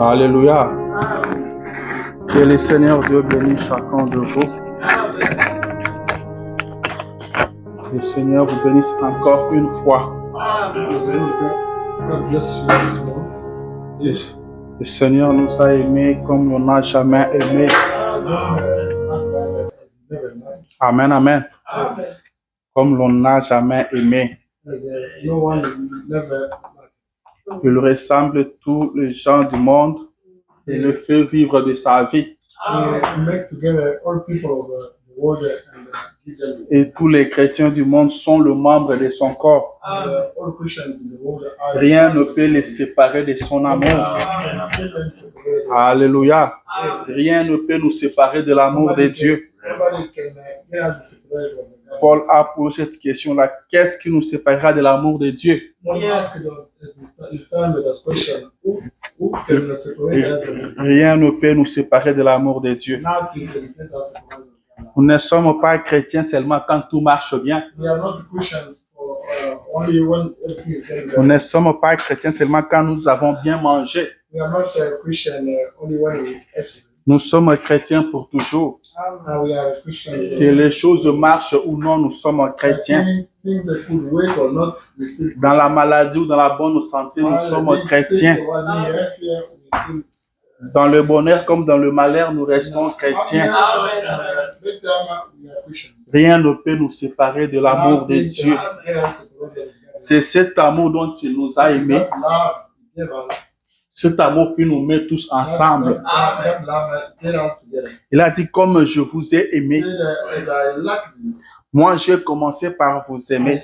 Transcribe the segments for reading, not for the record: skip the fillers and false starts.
Alléluia. Que le Seigneur Dieu bénisse chacun de vous. Que le Seigneur vous bénisse encore une fois. Le Seigneur nous a aimés comme on n'a jamais aimé. Amen, amen. Comme l'on n'a jamais aimé. Il ressemble tous les gens du monde et le fait vivre de sa vie. Et tous les chrétiens du monde sont le membre de son corps. Rien ne peut les séparer de son amour. Alléluia. Rien ne peut nous séparer de l'amour de Dieu. Paul a posé cette question-là. Qu'est-ce qui nous séparera de l'amour de Dieu? Rien ne peut nous séparer de l'amour de Dieu. Nous ne sommes pas chrétiens seulement quand tout marche bien. Nous ne sommes pas chrétiens seulement quand nous avons bien mangé. Nous sommes chrétiens pour toujours. Que les choses marchent ou non, nous sommes chrétiens. Dans la maladie ou dans la bonne santé, nous sommes chrétiens. Dans le bonheur comme dans le malheur, nous restons chrétiens. Rien ne peut nous séparer de l'amour de Dieu. C'est cet amour dont il nous a aimés. Cet amour qui nous met tous ensemble. Il a dit, comme je vous ai aimé, moi j'ai commencé par vous aimer.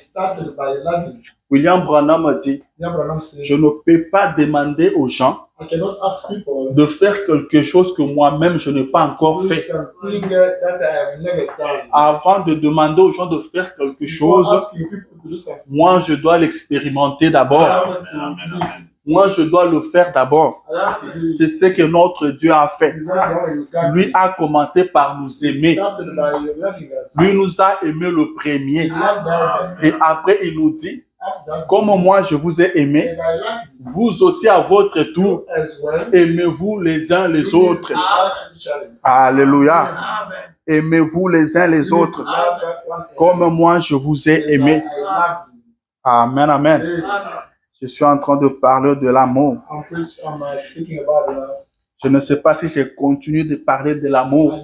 William Branham dit, je ne peux pas demander aux gens de faire quelque chose que moi-même je n'ai pas encore fait. Avant de demander aux gens de faire quelque chose, moi je dois l'expérimenter d'abord. Moi, je dois le faire d'abord. C'est ce que notre Dieu a fait. Lui a commencé par nous aimer. Lui nous a aimé le premier. Et après, il nous dit, comme moi je vous ai aimé, vous aussi à votre tour, aimez-vous les uns les autres. Alléluia. Aimez-vous les uns les autres, comme moi je vous ai aimé. Amen, amen. Je suis en train de parler de l'amour. Je ne sais pas si je continue de parler de l'amour.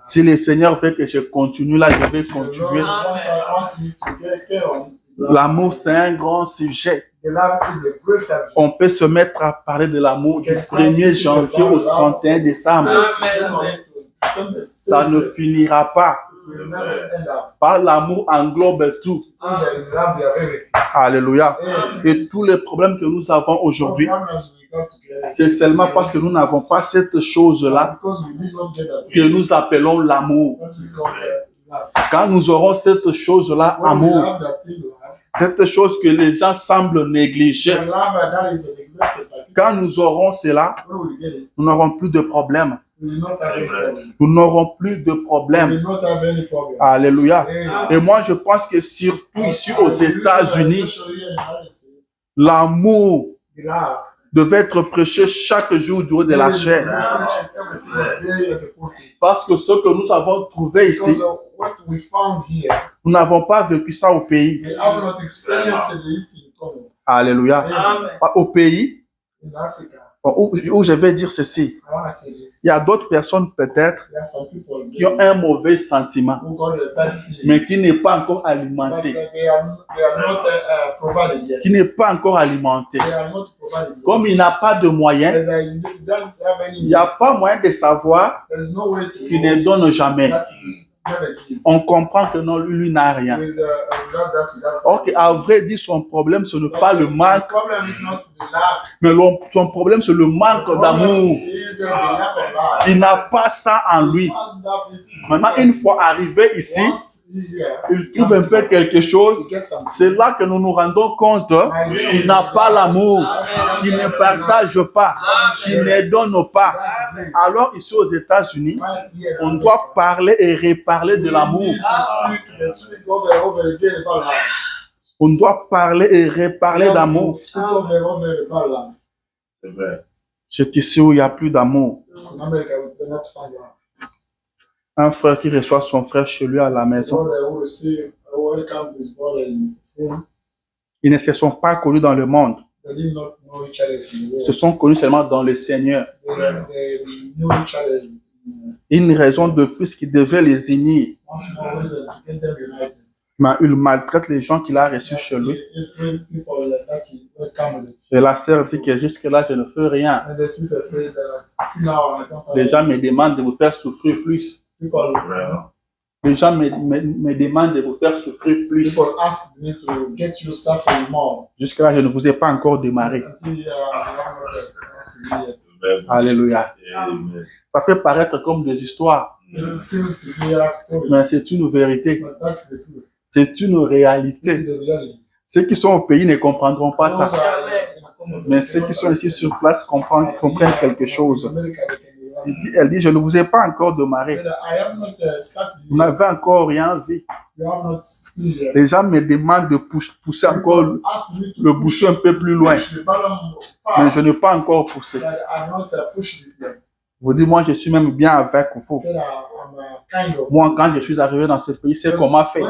Si le Seigneur veut que je continue là, je vais continuer. L'amour, c'est un grand sujet. On peut se mettre à parler de l'amour du 1er janvier au 31 décembre. Ça ne finira pas. Par l'amour englobe tout. Alléluia. Et tous les problèmes que nous avons aujourd'hui, c'est seulement parce que nous n'avons pas cette chose-là que nous appelons l'amour. Quand nous aurons cette chose-là, amour, cette chose que les gens semblent négliger, quand nous aurons cela, nous n'aurons plus de problème. Nous n'aurons plus de problème. Alléluia. Et moi, je pense que surtout ici aux États-Unis, l'amour devait être prêché chaque jour du haut de la chair. Parce que ce que nous avons trouvé ici, nous n'avons pas vécu ça au pays. Alléluia. Au pays, où je vais dire ceci, il y a d'autres personnes peut-être qui ont un mauvais sentiment, mais qui n'est pas encore alimenté. Qui n'est pas encore alimenté. Comme il n'a pas de moyens, il n'y a pas moyen de savoir qu'il ne donne jamais. On comprend que non, lui n'a rien. Ok, à vrai dire, son problème, ce n'est pas le manque, mais son problème, c'est le manque d'amour. Il n'a pas ça en lui. Maintenant, une fois arrivé ici, il trouve un peu quelque chose. C'est là que nous nous rendons compte qu'il n'a pas l'amour, qu'il ne partage pas, qu'il ne donne pas. Alors ici aux États-Unis, on doit parler et reparler de l'amour. On doit parler et reparler d'amour. C'est vrai. C'est ici où il n'y a plus d'amour. Un frère qui reçoit son frère chez lui à la maison. Ils ne se sont pas connus dans le monde. Ils se sont connus seulement dans le Seigneur. Une raison de plus qui devait les unir. Mais il maltraite les gens qu'il a reçus chez lui. Et la sœur dit que jusque-là, je ne fais rien. Les gens me demandent de vous faire souffrir plus. Les gens me demandent de vous faire souffrir plus. Jusque-là, je ne vous ai pas encore démarré. Alléluia. Ça peut paraître comme des histoires. Mais c'est une vérité. C'est une réalité. Ceux qui sont au pays ne comprendront pas ça. Mais ceux qui sont ici sur place comprennent quelque chose. Elle dit, je ne vous ai pas encore démarré. Vous n'avez encore rien vu. Les gens me demandent de pousser encore le bouchon un peu plus loin. Mais je n'ai pas encore poussé. Vous dites, moi, je suis même bien avec vous. Moi, quand je suis arrivé dans ce pays, c'est qu'on m'a fait.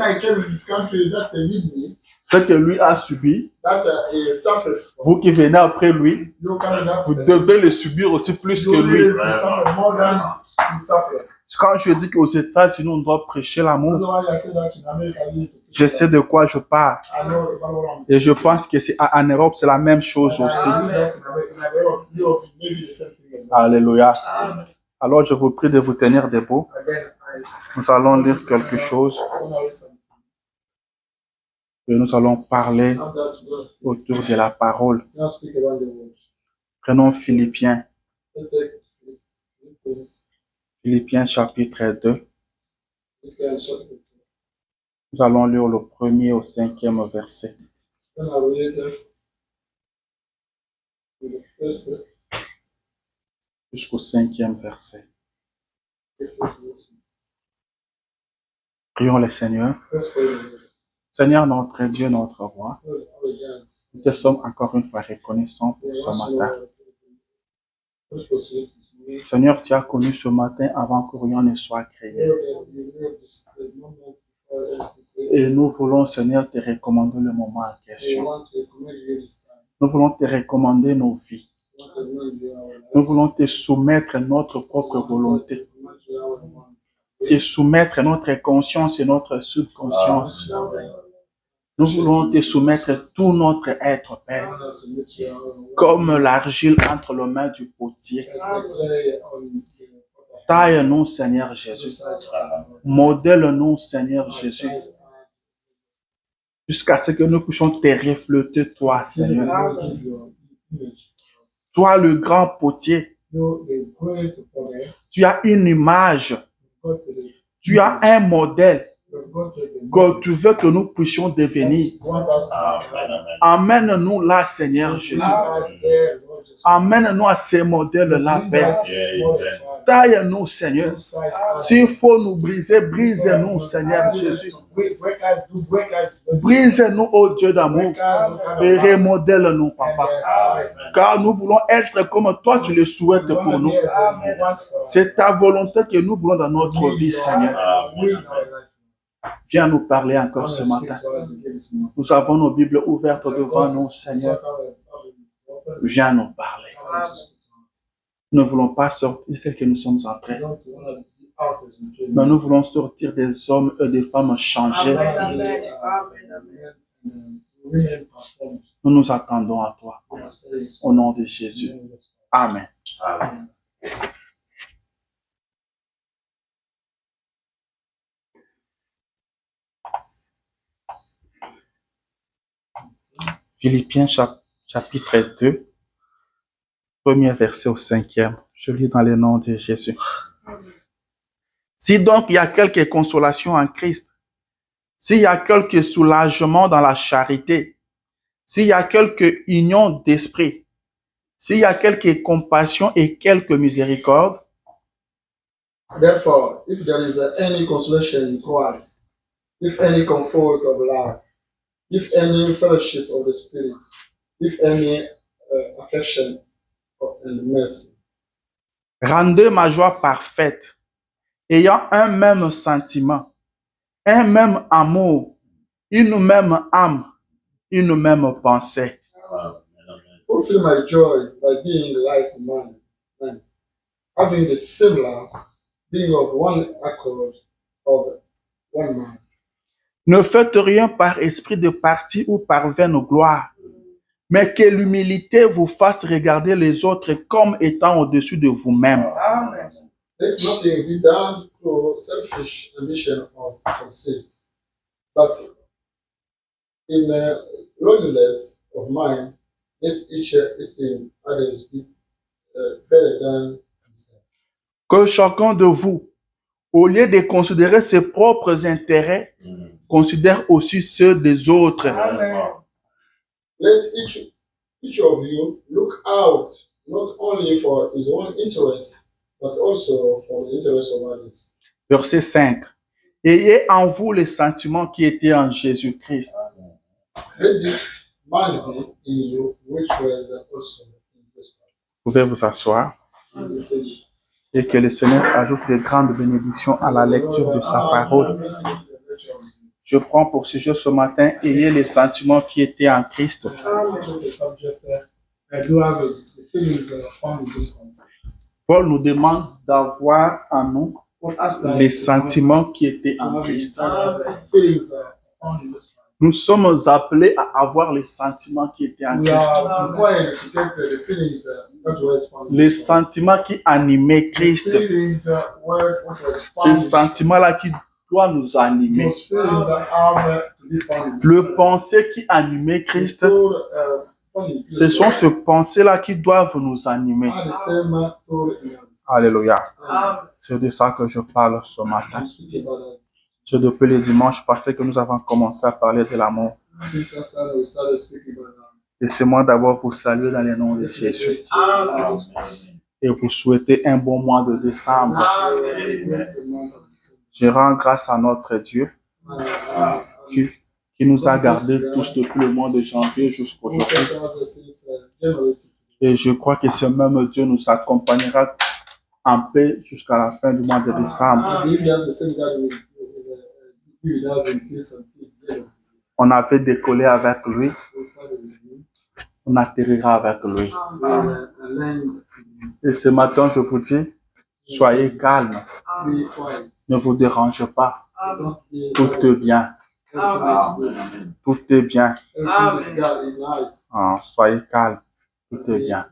Ce que lui a subi, vous qui venez après lui, vous devez le subir aussi plus que lui. Quand je dis qu'aux États-Unis, on doit prêcher l'amour, je sais de quoi je parle. Et je pense que en Europe, c'est la même chose aussi. Alléluia. Alors, je vous prie de vous tenir debout. Nous allons lire quelque chose. Et nous allons parler autour de la parole. Prenons Philippiens. Philippiens chapitre 2. Nous allons lire le 1er au 5e verset. Jusqu'au 5e verset. Prions le Seigneur. Seigneur, notre Dieu, notre roi, nous te sommes encore une fois reconnaissants pour ce matin. Seigneur, tu as connu ce matin avant que rien ne soit créé. Et nous voulons, Seigneur, te recommander le moment en question. Nous voulons te recommander nos vies. Nous voulons te soumettre notre propre volonté. Te soumettre notre conscience et notre subconscience. Nous voulons te soumettre tout notre être, Père, comme l'argile entre les mains du potier. Taille-nous, Seigneur Jésus. Modèle-nous, Seigneur Jésus. Jusqu'à ce que nous puissions te refléter, toi, Seigneur. Toi, le grand potier. Tu as une image. Tu as un modèle que tu veux que nous puissions devenir. Amène-nous là, Seigneur Jésus. Amène-nous à ces modèles-là, Père. Taille-nous, Seigneur. S'il faut nous briser, brise-nous, Seigneur Jésus. Brise-nous, ô Dieu d'amour, et remodèle-nous, Papa. Car nous voulons être comme toi, tu le souhaites pour nous. C'est ta volonté que nous voulons dans notre vie, Seigneur. Viens nous parler encore ce matin. Nous avons nos Bibles ouvertes devant nous, Seigneur. Viens nous parler. Nous ne voulons pas sortir ce que nous sommes entrés. Mais nous voulons sortir des hommes et des femmes changés. Nous nous attendons à toi. Au nom de Jésus. Amen. Amen. Philippiens chapitre 2, premier verset au 5e. Je lis dans le nom de Jésus. Si donc il y a quelque consolation en Christ, s'il y a quelque soulagement dans la charité, s'il y a quelque union d'esprit, s'il y a quelque compassion et quelque miséricorde, therefore, if there is any consolation in Christ, if any comfort of love, if any fellowship of the Spirit, if any affection, and mercy. Rendez ma joie parfaite, ayant un même sentiment, un même amour, une même âme, une même pensée. Fulfill my joy by being like man, having the similar, being of one accord, of one man. Ne faites rien par esprit de parti ou par vaine gloire, mais que l'humilité vous fasse regarder les autres comme étant au-dessus de vous-même. Amen. Let nothing be done through selfish ambition or conceit, but in lowliness of mind, let each esteem others be better than himself. Que chacun de vous, au lieu de considérer ses propres intérêts, considère aussi ceux des autres. Amen. Let each of you look out not only for his own interests, but also for the interests of others. Verset 5. Ayez en vous les sentiments qui étaient en Jésus-Christ. Let this mind be in you, which was also in Jesus Christ. Vous pouvez vous asseoir et que le Seigneur ajoute de grandes bénédictions à la lecture de sa parole. Je prends pour sujet ce matin, ayez les sentiments qui étaient en Christ. Paul nous demande d'avoir en nous les sentiments qui étaient en Christ. Nous sommes appelés à avoir les sentiments qui étaient en Christ. Les sentiments qui animaient Christ. Ces sentiments-là qui doivent nous animer. Le pensée qui animait Christ, ce sont ces pensées-là qui doivent nous animer. Alléluia. C'est de ça que je parle ce matin. C'est depuis le dimanche passé que nous avons commencé à parler de l'amour. Laissez-moi d'abord vous saluer dans le nom de Jésus. Et vous souhaiter un bon mois de décembre. Je rends grâce à notre Dieu qui nous a gardés tous depuis le mois de janvier jusqu'aujourd'hui. Et je crois que ce même Dieu nous accompagnera en paix jusqu'à la fin du mois de décembre. On avait décollé avec lui. On atterrira avec lui. Et ce matin, je vous dis, soyez calme. Ne vous dérangez pas. Tout est bien. Tout est bien. Soyez calme. Tout est bien.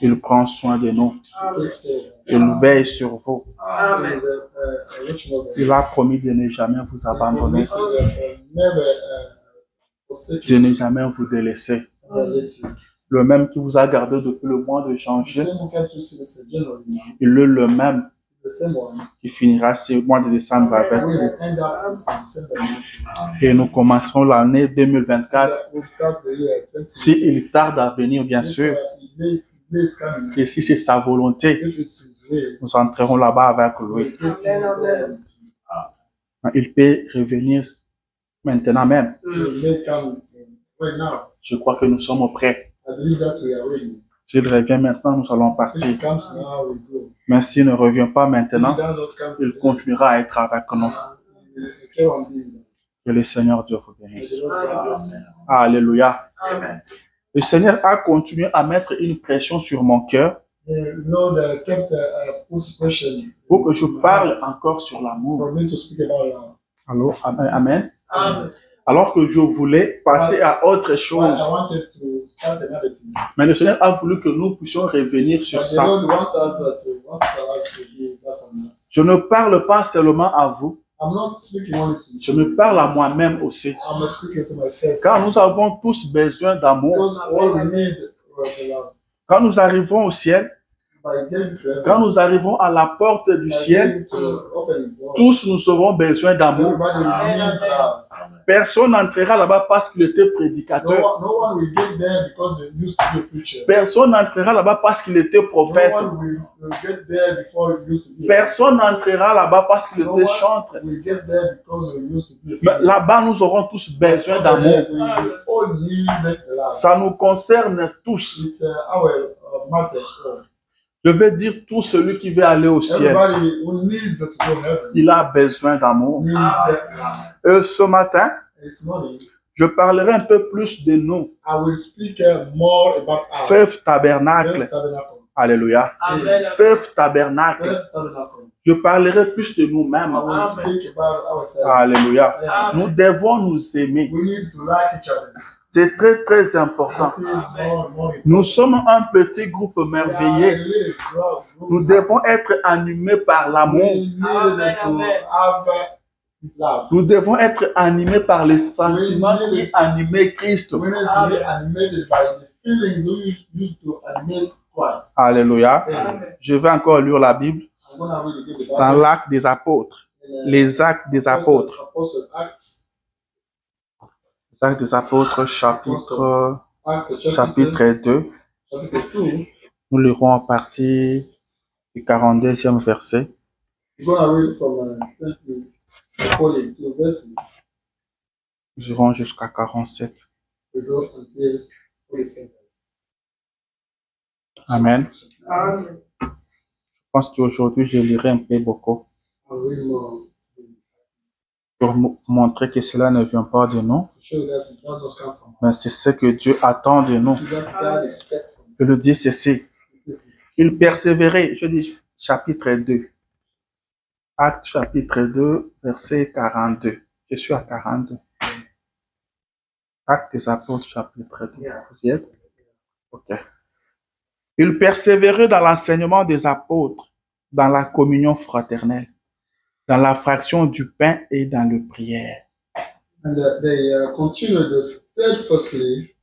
Il prend soin de nous. Il veille sur vous. Il a promis de ne jamais vous abandonner. De ne jamais vous délaisser. Le même qui vous a gardé depuis le mois de janvier, il est le même qui finira ce mois de décembre avec vous. Et nous commencerons l'année 2024. S'il tarde à venir, bien sûr, et si c'est sa volonté, nous entrerons là-bas avec lui. Il peut revenir maintenant même. Je crois que nous sommes prêts. S'il revient maintenant, nous allons partir. Mais s'il ne revient pas maintenant, il continuera à être avec nous. Que le Seigneur Dieu vous bénisse. Alléluia. Le Seigneur a continué à mettre une pression sur mon cœur pour que je parle encore sur l'amour. Alors, amen. Alors que je voulais passer à autre chose. Mais le Seigneur a voulu que nous puissions revenir sur ça. Je ne parle pas seulement à vous. Je me parle à moi-même aussi. Car nous avons tous besoin d'amour. Quand nous arrivons au ciel, quand nous arrivons à la porte du ciel, tous nous aurons besoin d'amour. Personne n'entrera là-bas parce qu'il était prédicateur. Personne n'entrera là-bas parce qu'il était prophète. Personne n'entrera là-bas parce qu'il était chantre. Mais là-bas, nous aurons tous besoin d'amour. Ça nous concerne tous. Je veux dire, tout celui qui veut aller au ciel, il a besoin d'amour. Et ce matin, je parlerai un peu plus de nous. Faith Tabernacle. Alléluia. Faith Tabernacle. Je parlerai plus de nous-mêmes. Alléluia. Nous devons nous aimer. C'est très, très important. Nous sommes un petit groupe merveilleux. Nous devons être animés par l'amour. Nous devons être animés par les sentiments qui animent Christ. Alléluia. Je vais encore lire la Bible dans l'Acte des Apôtres. Les Actes des Apôtres. Les Actes des Apôtres, chapitre 2. Nous lirons en partie du 42e verset. Nous irons jusqu'à 47. Amen. Je pense qu'aujourd'hui, je lirai un peu beaucoup pour montrer que cela ne vient pas de nous, mais c'est ce que Dieu attend de nous. Je le dis ceci. Il persévérait, je dis chapitre 2. Acte chapitre 2, verset 42. Je suis à 42. Acte des Apôtres, chapitre 2. Vous y êtes? Ok. Il persévérait dans l'enseignement des apôtres, dans la communion fraternelle, dans la fraction du pain et dans la prière. And they continued steadfastly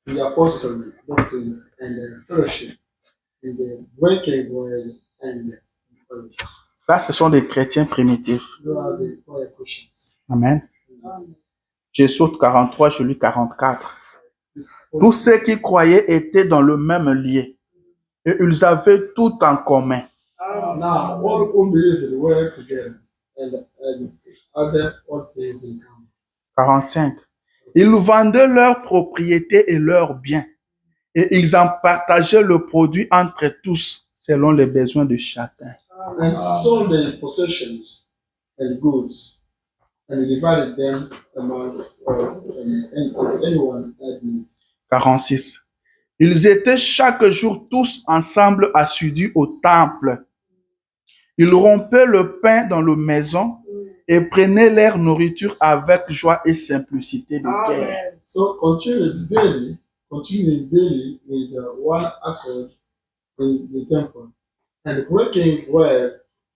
in the apostolic doctrine and the fellowship, in the breaking bread and the praise. Là, ce sont des chrétiens primitifs. Amen. Je saute 43, je lis 44. Tous ceux qui croyaient étaient dans le même lieu et ils avaient tout en commun. Now, all who believed were together and other all things in common. 45. Ils vendaient leurs propriétés et leurs biens et ils en partageaient le produit entre tous selon les besoins de chacun. And sold their possessions and goods and divided them amongst as anyone had need. 46. Ils étaient chaque jour tous ensemble assidus au temple. Ils rompaient le pain dans la maison et prenaient leur nourriture avec joie et simplicité de cœur. So continuing daily with one accord in the temple and breaking bread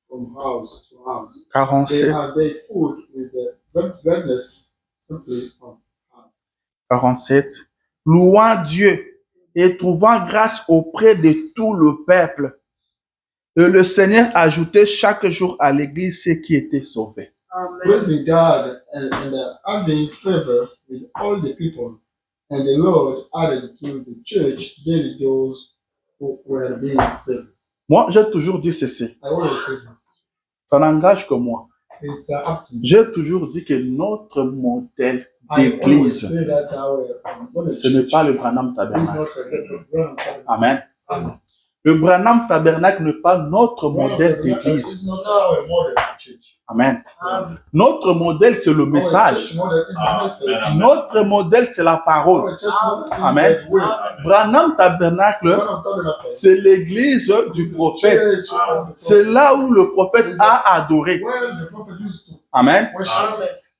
from house to house. 47. They had their food with the gladness simply on heart. 47. Louant Dieu et trouvant grâce auprès de tout le peuple. Et le Seigneur ajoutait chaque jour à l'église ceux qui étaient sauvés. Praising God and having favor with all the people. And the Lord added to the church daily those who were being saved. Moi, j'ai toujours dit ceci. I always say this. Ça n'engage que moi. It's up to me. J'ai toujours dit que notre modèle I always d'église, say that ce n'est pas le Branham It's Tabernacle. not a Branham Tabernacle. Amen. Amen. Le Branham Tabernacle n'est pas notre modèle d'église. It's not our model church. Amen. Notre modèle, c'est le Our message. church model is the message. Notre modèle, c'est la parole. Our church model is Amen. the word. Branham Tabernacle, Branham Tabernacle. c'est l'église du prophète. Church of the C'est prophet. là où le prophète a adoré. Where the prophet used to Amen. worship.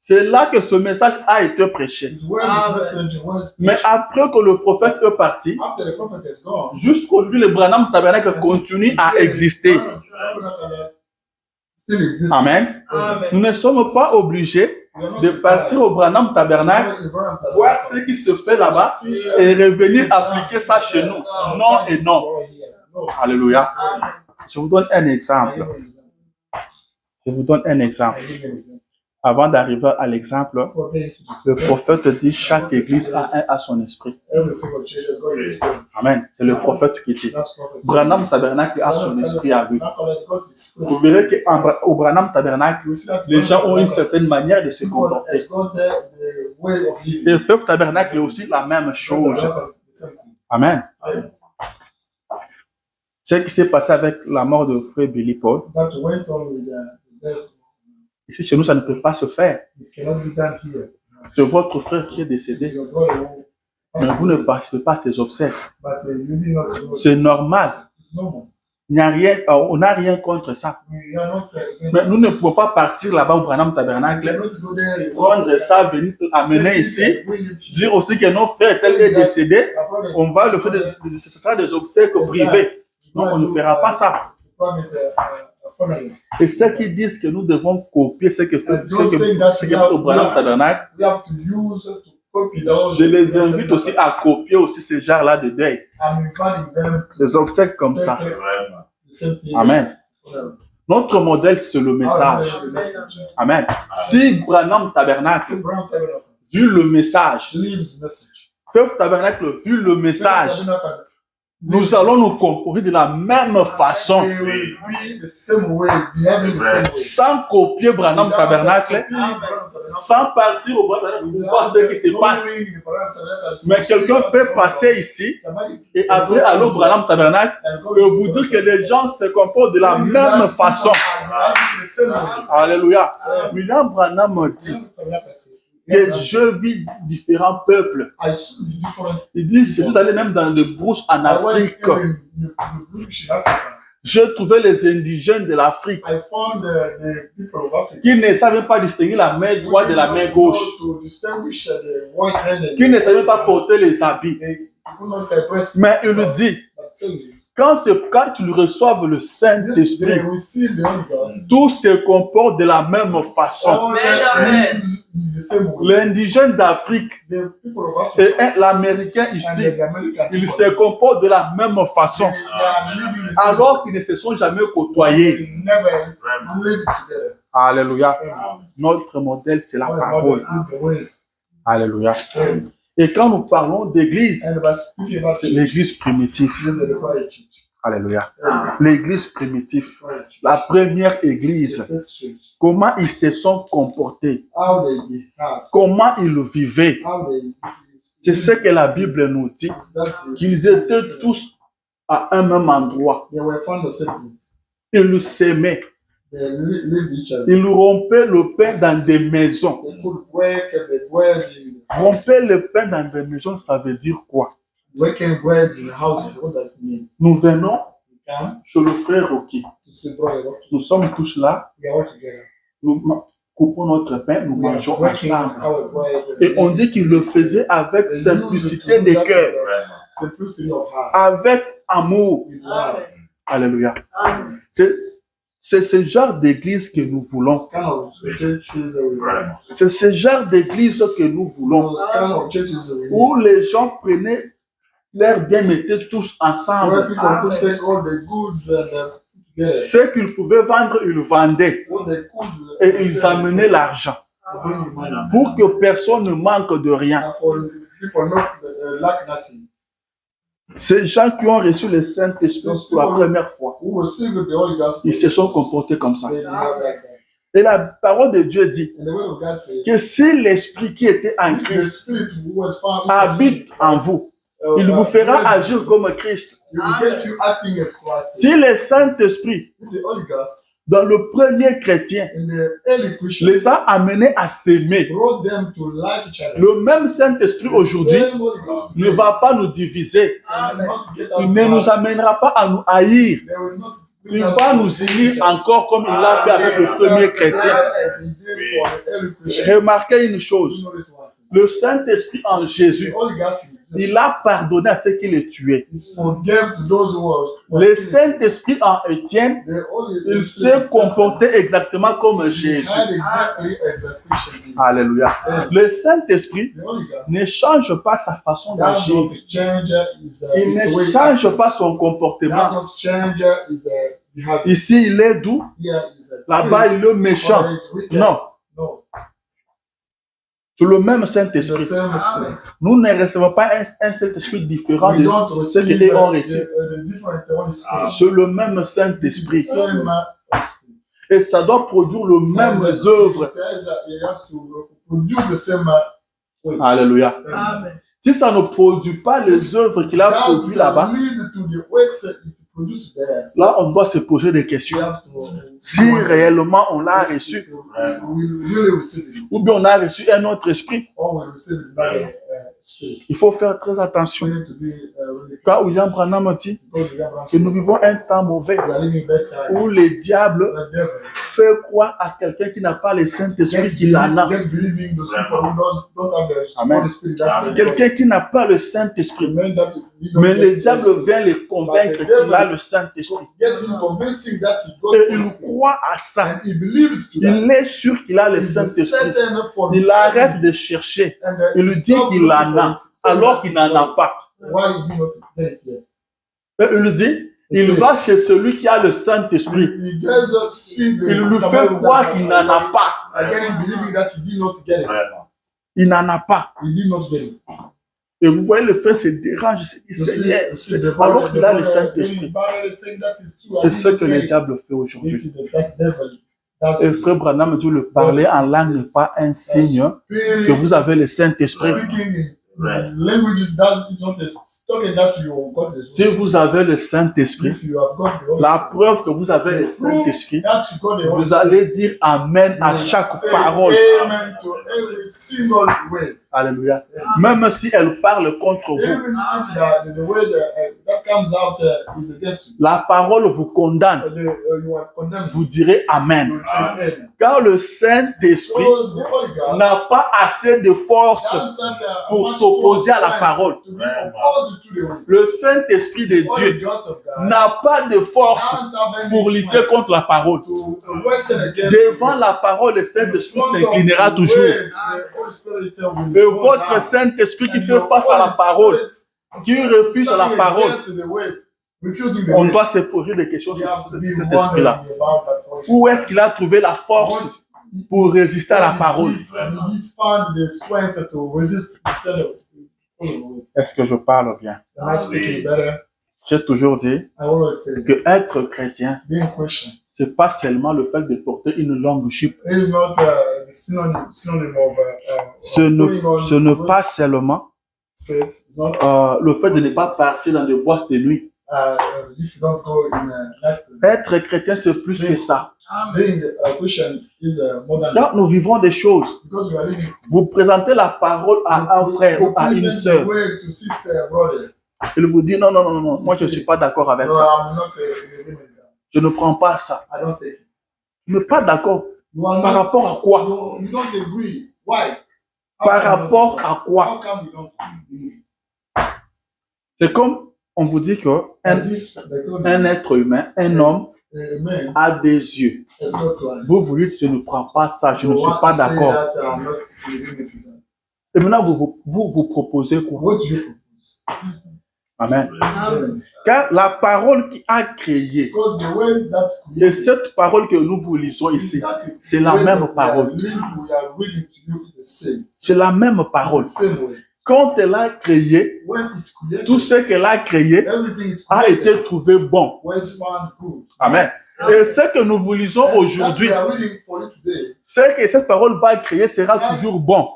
C'est là que ce message a été prêché. It's where this message was Mais preached. après que le prophète est parti, After the prophet is gone, jusqu'aujourd'hui, le Branham Tabernacle continue à exister. Still exists. Amen. Nous ne sommes pas obligés de partir au Branham Tabernacle, voir ce qui se fait là-bas et revenir appliquer ça chez nous. Non et non. Alléluia. Je vous donne un exemple. Je vous donne un exemple. Avant d'arriver à l'exemple, le prophète dit chaque église a son esprit. Amen. C'est le prophète qui dit. Branham Tabernacle a son esprit à lui. Vous verrez qu'au Branham Tabernacle, les gens ont une certaine manière de se comporter. Et le Tabernacle est aussi la même chose. Amen. Ce qui s'est passé avec la mort de frère Billy Paul. That went on with the death. Ici, chez nous, ça ne peut pas se faire. It cannot be done here. C'est votre frère qui est décédé. It's your brother who- Mais vous ne participez pas à ces obsèques. But you did not know. C'est normal. It's normal. Il n'y a rien, on n'a rien contre ça. We are not against Mais nous ne pouvons pas partir là-bas au Branham We are Tabernacle, not to go there. prendre ça, venir amener ici, dire aussi que notre frère tel est décédé, on va le faire, ce sera des obsèques privées. Non, on ne fera pas ça. Et ceux qui disent que nous devons copier ce que fait au Branham Tabernacle, We have to use to copy those. je les invite aussi à copier aussi ce genre-là de deuil. I'm inviting them to Des obsèques comme ça. take the same thing. Amen. Notre modèle, c'est le message. Our message. Amen. Si Branham Tabernacle, Brown Tabernacle vu le message, leaves message. Frère Tabernacle, vu le message, nous allons nous comporter de la même façon, They will be the same way, behaving the same way. sans copier Branham Tabernacle, sans partir au Branham Tabernacle pour voir ce qui se passe. Mais quelqu'un peut passer ici et après aller au Branham Tabernacle et vous dire que les gens se comportent de la même façon. Alléluia. William Branham dit que je vis différents peuples. Il dit, je suis allé même dans le brousse en Afrique. Je trouvais les indigènes de l'Afrique qui ne savaient pas distinguer la main droite de la main gauche, qui ne savaient pas porter les habits. Mais il le dit, quand ils reçoivent le Saint-Esprit, tous se comportent de la même façon. L'indigène d'Afrique et l'Américain ici, ils se comportent de la même façon, alors qu'ils ne se sont jamais côtoyés. Alléluia. Notre modèle, c'est la parole. Alléluia. Et quand nous parlons d'église, c'est l'église primitive. Alléluia. L'église primitive, la première église, comment ils se sont comportés, comment ils vivaient. C'est ce que la Bible nous dit, qu'ils étaient tous à un même endroit. Ils s'aimaient. Ils rompaient le pain dans des maisons. Romper le pain dans des maisons, ça veut dire quoi? Nous venons chez le frère Rocky. Nous sommes tous là. Nous coupons notre pain, nous mangeons ensemble. Et on dit qu'il le faisait avec simplicité de cœur, avec amour. Alléluia. C'est ce genre d'église que nous voulons. C'est ce genre d'église que nous voulons. Où les gens prenaient leurs biens, mettaient tous ensemble. Ce qu'ils pouvaient vendre, ils vendaient. Et ils amenaient l'argent. Pour que personne ne manque de rien. Ces gens qui ont reçu le Saint-Esprit pour la première fois, ils se sont comportés comme ça. Et la parole de Dieu dit que si l'Esprit qui était en Christ habite en vous, il vous fera agir comme Christ. Si le Saint-Esprit, dans le premier chrétien, les a amenés à s'aimer, le même Saint-Esprit aujourd'hui ne va pas nous diviser. Il ne nous amènera pas à nous haïr. Il va nous unir encore comme il l'a fait avec le premier chrétien. Remarquez une chose. Le Saint-Esprit en Jésus, il a pardonné à ceux qui les tuaient. Le Saint-Esprit en Étienne, il s'est comporté exactement comme Jésus. Alléluia. Le Saint-Esprit ne change pas sa façon d'agir. Il ne change pas son comportement. Ici, il est doux. Là-bas, il est méchant. Non. C'est le même Saint-Esprit. Nous ne recevons pas un Saint-Esprit différent de ceux qui ont reçu. C'est le même Saint-Esprit. Et ça doit produire le même œuvre. Alléluia. Si ça ne produit pas les œuvres qu'il a produites là-bas, produce there, là, on doit se poser des questions. we have to Si réellement on l'a reçu, we really receive it, ou bien on a reçu un autre esprit, or we receive another spirit. il faut faire très attention. We need to be really Quand William Branham dit because we have que nous vivons un temps mauvais we are living bad time. où le diable The devil fait croire à quelqu'un qui n'a pas le Saint-Esprit qu'il en a. get believing those people who don't have the Amen. Holy Spirit that they got. Quelqu'un qui n'a pas le Saint-Esprit. Men that he don't Mais get le the diable Spirit. vient le convaincre qu'il a le Saint-Esprit. Get him convincing that he got Et the il Holy Spirit. croit à ça. And he believes to that. Il est sûr qu'il a le He's Saint-Esprit. certain for Il arrête de chercher. and Il lui dit qu'il en a, alors qu'il n'en a pas. Why did he not get it yet? Et il lui dit, il va chez celui qui a le Saint-Esprit. He gets us see the Il lui fait croire qu'il n'en a pas. Again, believing that he did not get it. Il n'en a pas. He did not get it. Et vous voyez, le frère se dérange. Il se dit, Seigneur, alors qu'il a le Saint-Esprit. C'est ce que le diable fait aujourd'hui. Et frère Branham dit, le parler en langue n'est pas un signe que vous avez le Saint-Esprit. Si vous avez le Saint-Esprit, la preuve que vous avez le Saint-Esprit, vous allez dire Amen à chaque parole. Alléluia. Même si elle parle contre vous, la parole vous condamne. Vous direz Amen. Car le Saint-Esprit n'a pas assez de force pour s'opposer à la parole. Le Saint-Esprit de Dieu n'a pas de force pour lutter contre la parole. Devant la parole, le Saint-Esprit s'inclinera toujours. Et votre Saint-Esprit qui fait face à la parole, qui refuse la parole, on doit se poser des questions sur cet esprit-là. Où est-ce qu'il a trouvé la force pour résister à la parole? Est-ce que je parle bien? J'ai toujours dit que être chrétien, c'est pas seulement le fait de porter une longue jupe. Ce n'est pas seulement le fait de ne pas partir dans des boîtes de nuit. Être chrétien, c'est plus que ça. Quand nous vivons des choses, vous présentez la parole à un frère ou à une sœur. Il vous dit non, non, non, non, moi je ne suis pas d'accord avec ça. Je ne prends pas ça. Je ne suis pas d'accord. Par rapport à quoi? Par rapport à quoi? C'est comme on vous dit qu'un être humain, un homme, a des yeux. Vous vous dites, je ne prends pas ça, je ne suis pas d'accord. Et maintenant, vous proposez quoi? Amen. Car la parole qui a créé, et cette parole que nous vous lisons ici, c'est la même parole. C'est la même parole. Quand elle a créé, tout ce qu'elle a créé a été trouvé bon. Amen. Et ce que nous vous lisons aujourd'hui, ce que cette parole va créer sera toujours bon.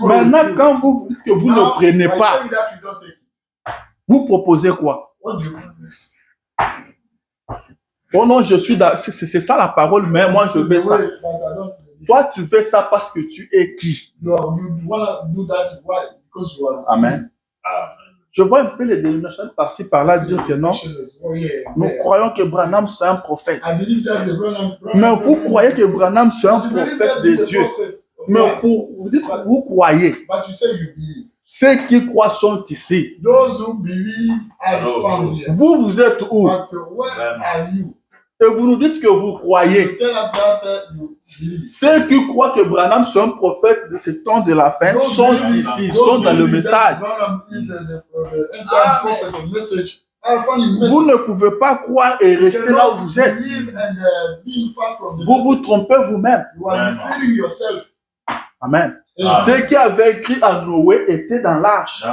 Maintenant, quand vous dites que vous ne prenez pas, vous proposez quoi? Oh non, je suis dans... C'est ça la parole, mais moi je fais ça. Toi, tu fais ça parce que tu es qui? Amen. Je vois un peu les dénominations par-ci, par-là dire que non. Nous croyons que Branham c'est un prophète. Mais vous croyez que Branham c'est un prophète de Dieu. Mais vous dites que vous croyez. Ceux qui croient sont ici. Vous êtes où? Et vous nous dites que vous croyez. Ceux qui croient que Branham est un prophète de ce temps de la fin sont ici, sont dans le message. Vous ne pouvez pas croire et rester là où vous êtes. Vous vous trompez vous-même. Amen. Ceux qui avaient écrit à Noé étaient dans l'arche.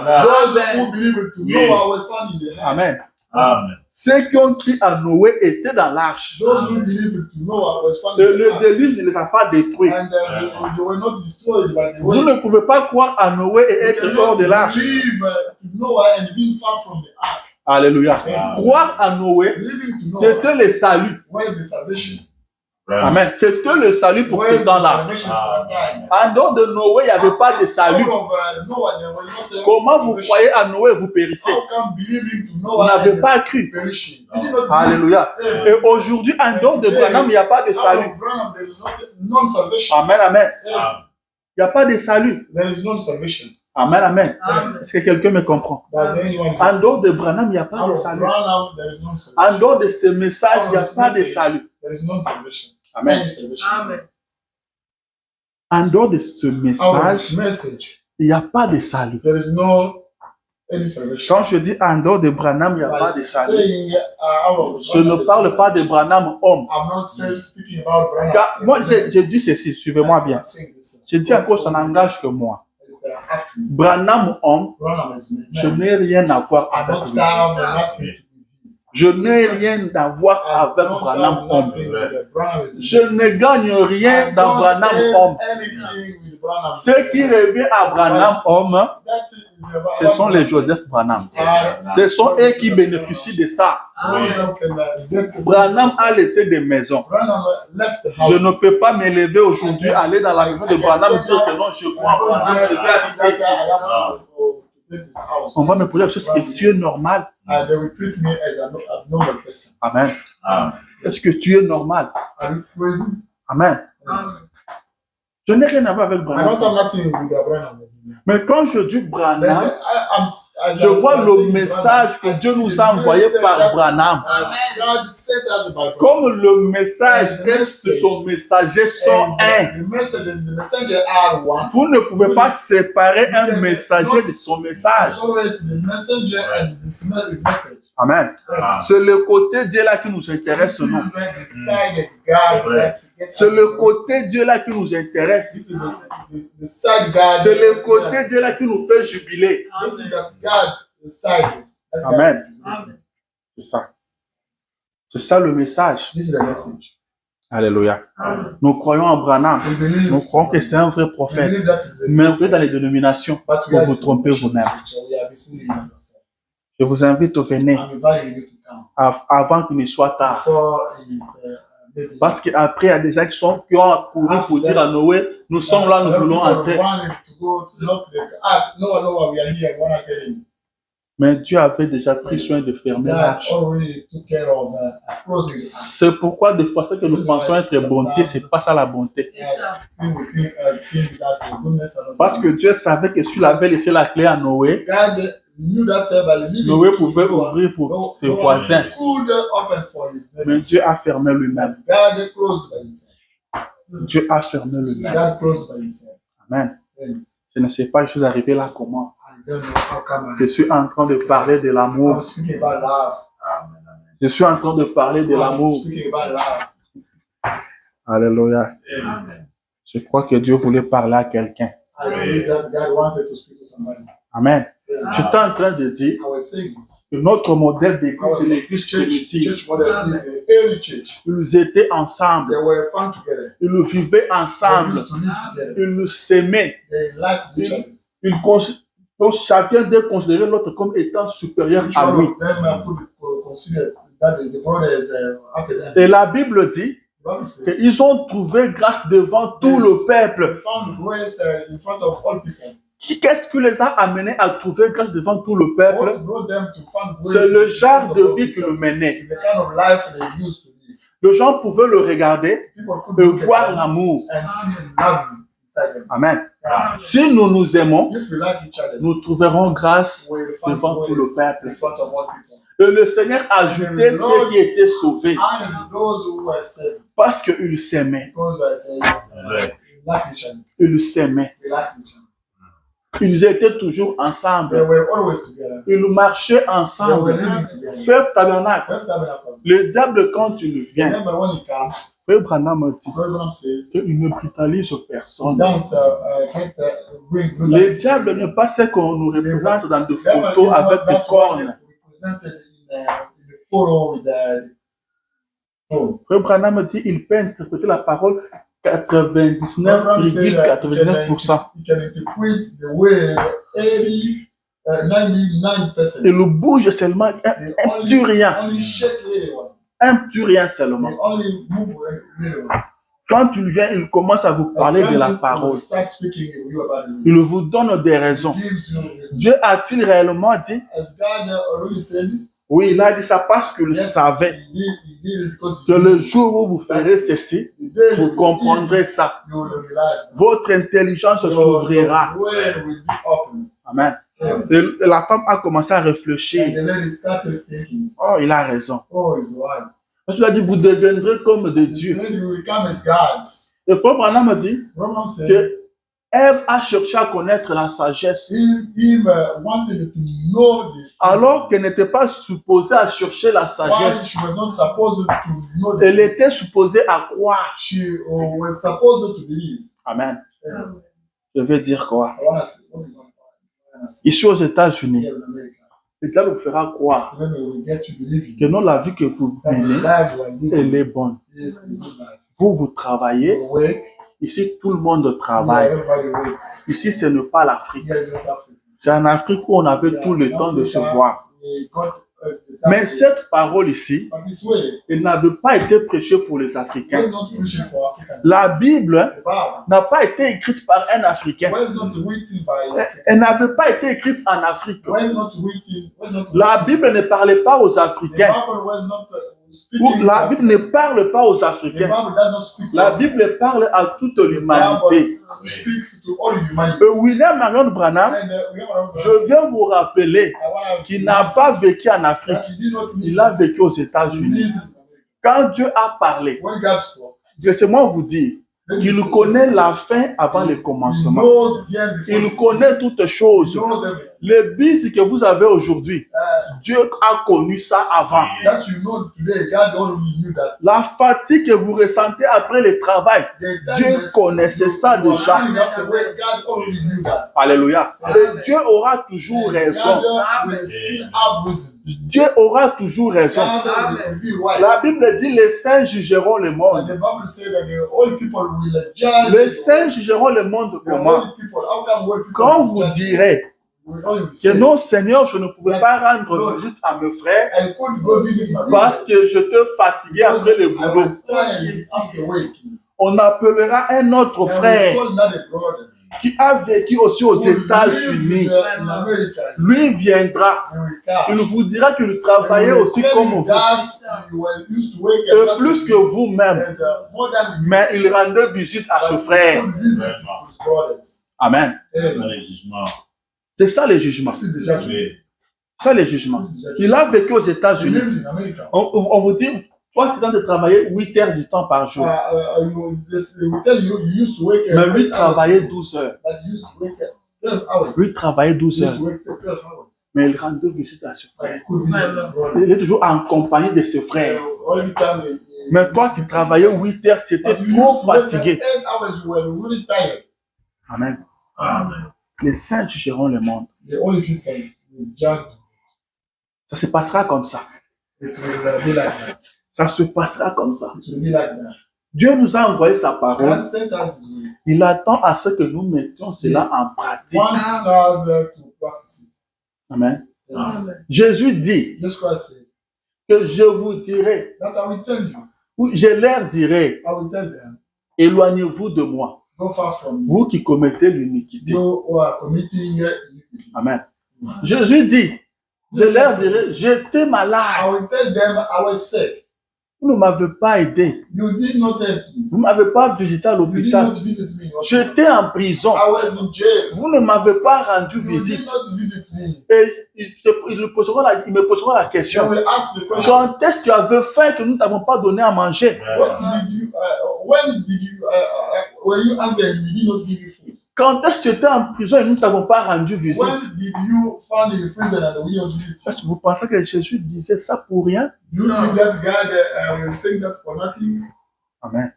Amen. Amen. Ceux qui ont cru à Noé étaient dans l'arche. Those who believed to Noah was found Et in the le ark. déluge ne les a pas détruits. And they were not destroyed by the Vous way. ne pouvez pas croire à Noé et You être cannot hors de l'arche. believe to Noah and being far from the ark. Alléluia. Amen. Croire à Noé, Believing to Noah, c'était le salut. where is the salvation? Amen. C'était le salut pour Where ce is the temps-là. salvation for that time? En dehors de Noé, il n'y avait pas de salut. Out of Noah, there was not Comment vous salvation. croyez à Noé et vous périssez? How come believing to Vous Noah n'avez and pas cru. perishing? You did not believe. Alléluia. Amen. Et aujourd'hui, en dehors de Branham, il n'y a pas de Out salut. of Branham, there is no salvation. Amen, amen. Amen. Il n'y a pas de salut. There is no salvation. Amen, amen. Amen. Est-ce que quelqu'un me comprend? Does anyone En dehors de Branham, il n'y a pas out de of salut. Branham, there is no En salvation. dehors de ce message, il n'y a pas de salut. There is no salvation. Amen. Any salvation. Amen. En dehors de ce Out of message, this message, il n'y a pas de salut. there is no any salvation. Quand je dis en dehors de Branham, il n'y a By pas de salut. saying, out of Je ne parle pas de Branham homme. I'm not speaking about Branham. Car moi, je dis ceci, suivez-moi bien. I'm saying this. Je dis encore, ça n'engage que moi. It's happening. Branham homme, Branham is man. je n'ai rien à voir I avec don't lui. have nothing to do. Je n'ai rien à voir I avec don't Branham have homme. nothing with the Branham is Je ne gagne rien I dans don't Branham have homme. anything with Branham. Ce qui revient à Branham homme, That is about- ce sont les Joseph Branham. Ce sont eux qui bénéficient de ça. Those who can, get- Branham a laissé des maisons. Branham left the house. Je ne peux pas me lever aujourd'hui, aller dans la maison de Branham et dire que non, je crois en Branham, je vais habiter ici. On va me poser la question, est-ce que tu es normal? And they will treat me as an abnormal person. Amen. Est-ce que tu es normal? Are you crazy? Amen. Amen. Je n'ai rien à voir avec I don't Branham. have nothing with the Branham. Mais quand je dis Branham, I je vois le message que Dieu nous a envoyé par Branham. Amen. God sent us by Branham. Comme le message et son messager sont un. The message is the messenger are one. Vous ne pouvez pas séparer un messager de son message. Separate the messenger and his message. Amen. C'est le côté Dieu là qui nous intéresse, This non? is the side is God that gets C'est us le the- côté Dieu là qui nous intéresse. This is the side God. C'est le côté Dieu là qui nous fait jubiler. This is that God, the side. that God- Amen. Amen. C'est ça. C'est ça le message. This is the message. Alléluia. Amen. Nous croyons en Branham. We believe. Nous croyons que c'est un vrai We prophète. believe that is the. Mais vous êtes dans les dénominations, But we vous are vous trompez vous-même. We are deceiving ourselves. Je vous invite à venir I'm inviting you to come avant qu'il ne soit tard. before it maybe. Parce qu'après, il y a des gens qui ont couru pour dire à Noé, nous sommes là, nous voulons entrer. Wanted to go to knock the no, we are here. We want to get in. Mais Dieu avait déjà pris soin de fermer God l'arche. already took care of closing the C'est pourquoi des fois, ce que nous pensons être bonté, c'est pas ça la bonté. C'est ça. think that goodness and Parce que Dieu savait que s'il avait laissé la clé à Noé, God knew that by leaving Noé pouvait ouvrir pour ses voisins. could open for his Mais neighbors. Dieu a fermé lui-même. God closed by himself. Dieu a fermé lui-même. God closed by himself. Amen. Je ne sais pas, je suis arrivé là comment. I don't know how come Je suis en train de parler de l'amour. I'm speaking about love. Je suis en train de parler de I'm l'amour. speaking about love. Alléluia. Amen. Je crois que Dieu voulait parler à quelqu'un. I believe that God wanted to speak to somebody. Amen. Yeah. J'étais en train de dire I was saying this. que notre modèle d'église, c'est l'église primitive. Church model is the early church. Ils étaient ensemble. They were fun together. Ils vivaient They ensemble. used to live together. Ils s'aimaient. They liked each other. Donc chacun d'eux considérait l'autre comme étant supérieur Each à one lui. of them could consider that the brother is after them. Et la Bible dit The Bible says, qu'ils ont trouvé grâce devant tout le they peuple. found grace in front of all people. Qu'est-ce qui les a amenés à trouver grâce devant tout le What peuple? brought them to find grace? C'est le in genre front of de all vie people? qu'ils menaient. It's the kind of life they used to live. Les gens pouvaient le regarder People could et look at voir them l'amour. and see love inside them. Amen. Yeah. Si nous nous aimons, If we like each other, nous trouverons grâce we'll find devant tout le grace peuple. in front of all people. Et le Seigneur ajoutait ceux qui étaient sauvés And those who were saved, parce qu'ils s'aimaient. because they like each other. Ils s'aimaient. They like each other. Ils étaient toujours They ensemble. were always together. Ils marchaient They were ensemble. living together. Frère Tabernacle, First tabernacle. le diable quand il vient, Remember when he comes, Frère Branham dit Brother says, qu'il ne brutalise personne. don't bring good Le luck. diable n'est pas ce qu'on nous représente dans des Devil is photos not avec des that one cornes. represented in photo with the phone. Frère Branham dit il peut interpréter la parole 99,99%. You can interpret the word 99%. Il bouge seulement un petit rien. Only shake little one. Un petit rien seulement. They only move little one. Quand il vient, il commence à vous parler de la parole. Start speaking to you about it. Il vous donne des raisons. Gives you reasons. Dieu a-t-il réellement dit? As God already said, Oui, il a dit ça parce qu'il savait he did it because que le jour où vous ferez ceci, vous comprendrez ça. you will realize that. Votre intelligence s'ouvrira. Your brain will be open. Amen. Yes. Et la femme a commencé à And réfléchir. the lady started thinking, Oh, il a raison. oh, he's right. Parce qu'il a dit, vous deviendrez comme de He Dieu. said you will become as gods. Et Frère Branham me dit Roman said, que Ève a cherché à connaître la sagesse Eve wanted to know the alors qu'elle n'était pas supposée à chercher la why sagesse. she was not supposed to know Elle the était supposée à croire. she was supposed to believe. Amen. Yeah. Je veux dire quoi? I want to say, what do you want to say? Ici aux États-Unis, Here in America, le diable vous fera croire then we will get to believe que non, la vie que vous that the menez, life you are elle living est bonne. is a good life. Vous travaillez. You wake, Ici, tout le monde yeah, travaille. everybody wakes. Ici, ce n'est pas l'Afrique. Here is South Africa. C'est en Afrique où on avait Yeah, tout le in temps de se Africa, voir. we got, the time Mais to- cette parole ici, But this way, elle n'avait pas été prêchée pour les Africains. why is not preaching for Africans? La Bible The Bible, n'a pas été écrite par un Africain. why is not written by Africans? Elle n'avait pas été écrite en Afrique. Why is not written? Why is not La written? Bible ne parlait pas aux The Africains. Bible was not Ou speaking. la Bible ne parle pas aux The Africains. Bible does not speak. La to Bible parle à toute The l'humanité. Bible speaks to all humanity. William Marion Branham, And we have je viens vous rappeler qu'il n'a pas vécu en Afrique. that he did not Il a vécu aux live États-Unis. in America. Quand Dieu a parlé, When God spoke, laissez-moi vous dire qu'il connaît la fin avant le he commencement. knows the end before. Il connaît toutes He choses. knows everything. Le bus que vous avez aujourd'hui, Dieu a connu ça avant. That you know today, God already knew that. La fatigue que vous ressentez après le travail, The Dieu darkness connaissait ça you are déjà. running after, when God already knew that. Alléluia. Et Dieu aura toujours raison. God will still have reason. Dieu aura toujours raison. God will be right. La Bible dit les saints jugeront le And monde. the Bible says that the holy people will judge. Les saints jugeront le monde The comment? holy people, how come holy people Quand will vous judge? direz We only que say, non Seigneur, je ne pouvais pas rendre visite à mes frères I could go visit my parce brothers que je te fatiguais après le I boulot. was tired after working. On appellera un autre And we frère called another brother qui a vécu aussi aux who lives États-Unis. in America. Lui viendra. And we Il come. vous dira qu'il travaillait And we aussi tell comme you vous. that you were used to work and Et not plus to que vous-même. There's more than you. Mais il rendait visite à ce But frère. he could visit his brothers. Amen. Hey, Dans les jugements. C'est ça les jugements. this is the judgment. Oui. Ça les jugements. This is the Il judgment. a vécu aux You États-Unis. lived in America. On vous dit, toi tu es en train de travailler 8 heures du temps par jour. We tell you, you used to work Mais lui 8 hours, travaillait 12 heures. but you used to work 12 hours. Lui travaillait 12 You heures. used to work 12 hours. Mais il rendait visite à ce But frère. he could visit his Il brothers. était toujours en compagnie de ce frère. All the time, Mais toi tu travaillais 8 heures, tu étais but you trop used to work fatigué. 8 hours, you were really tired. Amen. Amen. Les saints jugeront le monde. The only people will judge. Ça se passera comme ça. It will be like that. Ça se passera comme ça. It will be like that. Dieu nous a envoyé sa parole. God sent us his will. Il attend à ce que nous mettions cela en pratique. Wants us to practice it. Amen. Amen. Jésus dit Jesus Christ said que je vous dirai, that I will tell you, ou je leur dirai, I will tell them, éloignez-vous de moi, go far from me. vous qui commettez l'iniquité. You who are committing iniquity. Amen. Jésus dit, je leur dirai, j'étais I malade, will tell them I was sick. vous ne m'avez pas aidé, You did not help me. vous ne m'avez pas visité à You did l'hôpital, not visit me. j'étais en prison, I was in jail. vous ne m'avez pas rendu You visite. did not visit me. Et il me posera la They question, will ask the question. quand est-ce que tu avais faim que nous ne t'avons pas donné à manger? What did you? When did you? Were you angry and we did not give you food? Quand est-ce que tu étais en prison et nous ne t'avons pas rendu visite? When did you found in prison and we did not visit you? Est-ce que vous pensez que Jésus disait ça pour rien? You think that God was saying that for nothing? Amen.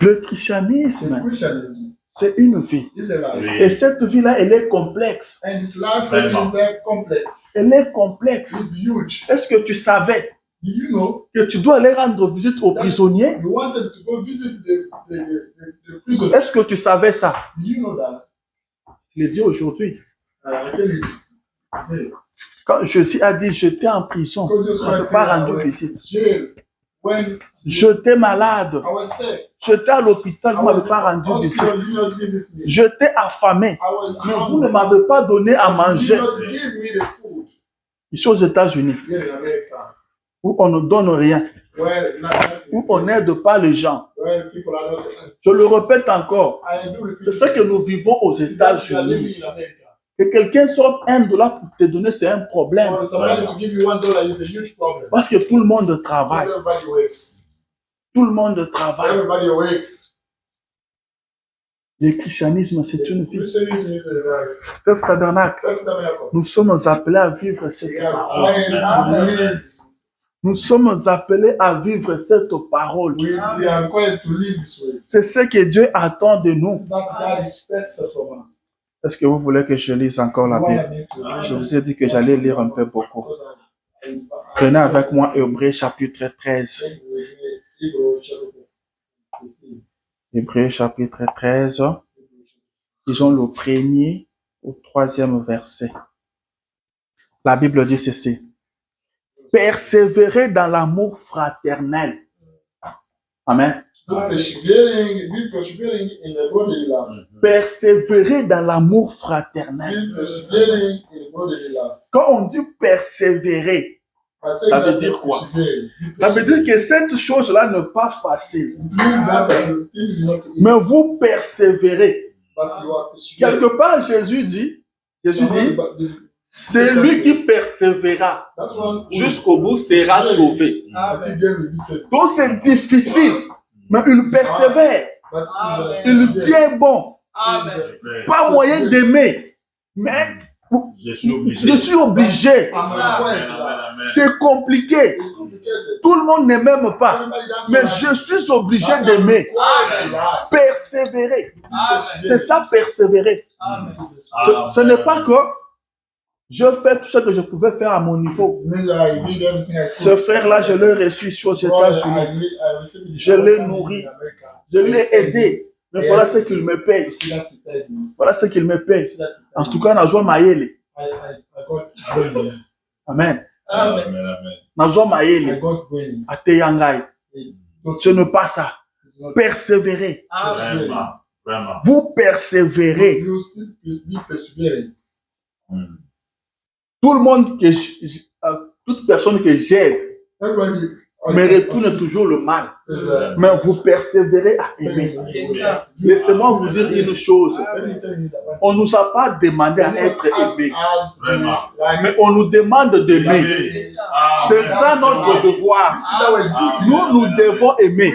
Le The christianisme, Christianism, C'est une vie. It's a life. Et cette vie-là, elle est complexe. And this life is complex. Elle est complexe. It's huge. Est-ce que tu savais Did you know que tu dois aller rendre visite aux prisonniers? you wanted to go visit the prisoners? Est-ce que tu savais ça? Did you know that? Je l'ai dit aujourd'hui. I tell you this. Hey, Quand Jésus a dit, j'étais en prison, God just on ne was peut pas saying I rendre was visite. in jail when J'étais malade, I was sick. j'étais à l'hôpital, I vous ne m'avez was pas rendu visite. hospital, you not visit me. J'étais affamé, I was mais vous ne hungry. m'avez pas donné à You manger. not give me the food. Ici aux États-Unis, Here in America, où on ne donne rien, where où on n'aide pas les gens. where people are not. Je le répète encore, I do repeat c'est ça que nous vivons aux it. That you are États-Unis. living in America. Que quelqu'un sorte $1 pour te donner, c'est un problème. For somebody to give you $1 is a huge problem. Parce que tout le monde travaille. Everybody works. Tout le monde travaille. Everybody works. Le christianisme, c'est une vie. Christianism is a life. Peuple tabernacle, That's the miracle. nous sommes appelés à vivre cette We are parole. required to live this. Nous sommes appelés à vivre cette parole. We are required to live this way. C'est ce que Dieu attend de nous. That God expects from us. Est-ce que vous voulez que je lise encore la What I Bible? need to do, Je vous ai dit que j'allais lire un peu beaucoup. because I Prenez avec moi Hébreux chapitre 13. Hebrews chapter 15. Hébreux chapitre 13. Disons le 1er au 3e verset. La Bible dit ceci. Persévérez dans l'amour fraternel. Amen. Be persevering in the brotherly love. Persévérez dans l'amour fraternel. Be persevering in brotherly love. Quand on dit persévérer, I say Ça veut that dire quoi? persevering. Be ça veut persevering. dire que cette chose-là n'est pas facile. It means that the thing is not easy, Mais vous persévérez. but you are persevering. Quelque part, Jésus dit, c'est lui qui persévéra That's one jusqu'au bout sera sauvé. until then will be saved. Donc c'est difficile, mais il persévère, But il tient bon. Amen. Pas moyen d'aimer, mais Je suis obligé. je suis obligé. C'est compliqué. It's complicated. Tout le monde ne m'aime pas, Everybody does mais what je suis obligé d'aimer. Persévérer. C'est ça, persévérer. Ce n'est pas que je fais tout ce que je pouvais faire à mon niveau. Ce frère-là, je l'ai reçu ici aux États-Unis. Je l'ai nourri. Je l'ai aidé. Mais voilà ce qu'il me paye. Voilà ce qu'il me paye. En tout cas, Nazwa Mayele. Amen. Nazwa Mayele. Ateyangai. Ce n'est pas ça. Persévérer. Vraiment. Vous persévérez. Tout le monde toute personne que j'aide me retourne toujours le mal. Mais vous persévérez à aimer. Laissez-moi vous dire une chose. On ne nous a pas demandé à être aimés, mais on nous demande d'aimer. C'est ça notre devoir. Nous devons aimer.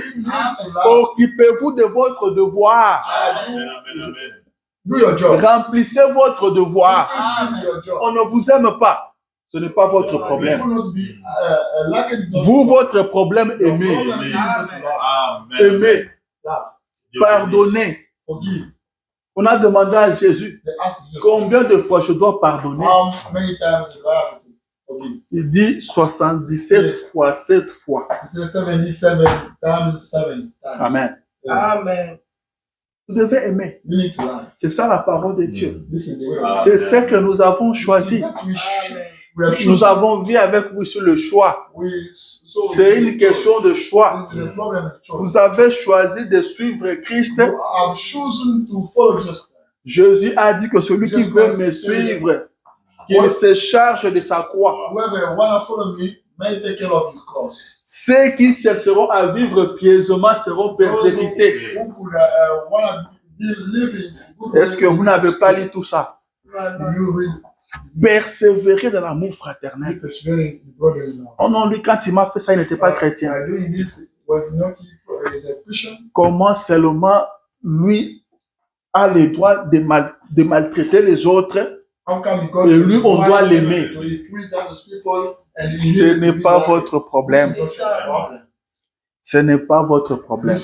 Occupez-vous de votre devoir. Do your job. Remplissez votre devoir. On ne vous aime pas. Ce n'est pas votre problème. Vous, votre problème, aimez. Aimez. Pardonnez. On a demandé à Jésus combien de fois je dois pardonner. Il dit 77 fois 7 fois. Amen. Amen. Vous devez aimer. C'est ça la parole de Dieu. C'est ce que nous avons choisi. Nous avons vu avec vous sur le choix. C'est une question de choix. Vous avez choisi de suivre Christ. Jésus a dit que celui qui veut me suivre, qu'il se charge de sa croix. Ceux qui chercheront à vivre pieusement seront persécutés. Est-ce que vous n'avez pas lu tout ça? Persévérer dans l'amour fraternel. Oh non, lui, quand il m'a fait ça, il n'était pas chrétien. Comment seulement lui a le droit de maltraiter les autres et lui, on doit l'aimer? Ce n'est pas votre problème. Ce n'est pas votre problème.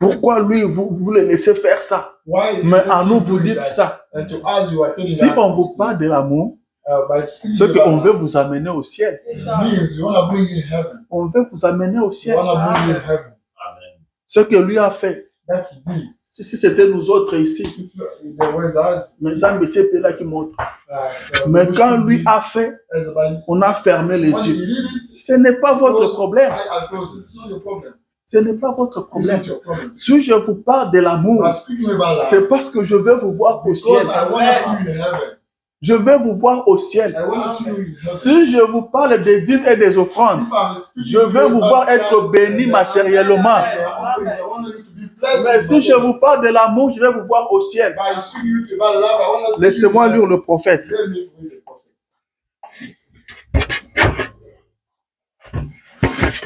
Pourquoi lui, vous le laissez faire ça? Mais à nous, vous dites ça. Si on vous parle de l'amour, ce qu'on veut vous amener au ciel. On veut vous amener au ciel. Ce que lui a fait. Si c'était nous autres ici, mes amis, c'est là qui montrent. Mais quand lui a fait, on a fermé les yeux. Ce n'est pas votre problème. Ce n'est pas votre problème. Si je vous parle de l'amour, c'est parce que je veux vous voir au ciel. Je veux vous voir au ciel. Si je vous parle des dîmes et des offrandes, je veux vous voir être béni matériellement. Mais si je vous parle de l'amour, je vais vous voir au ciel. Laissez-moi lire le prophète.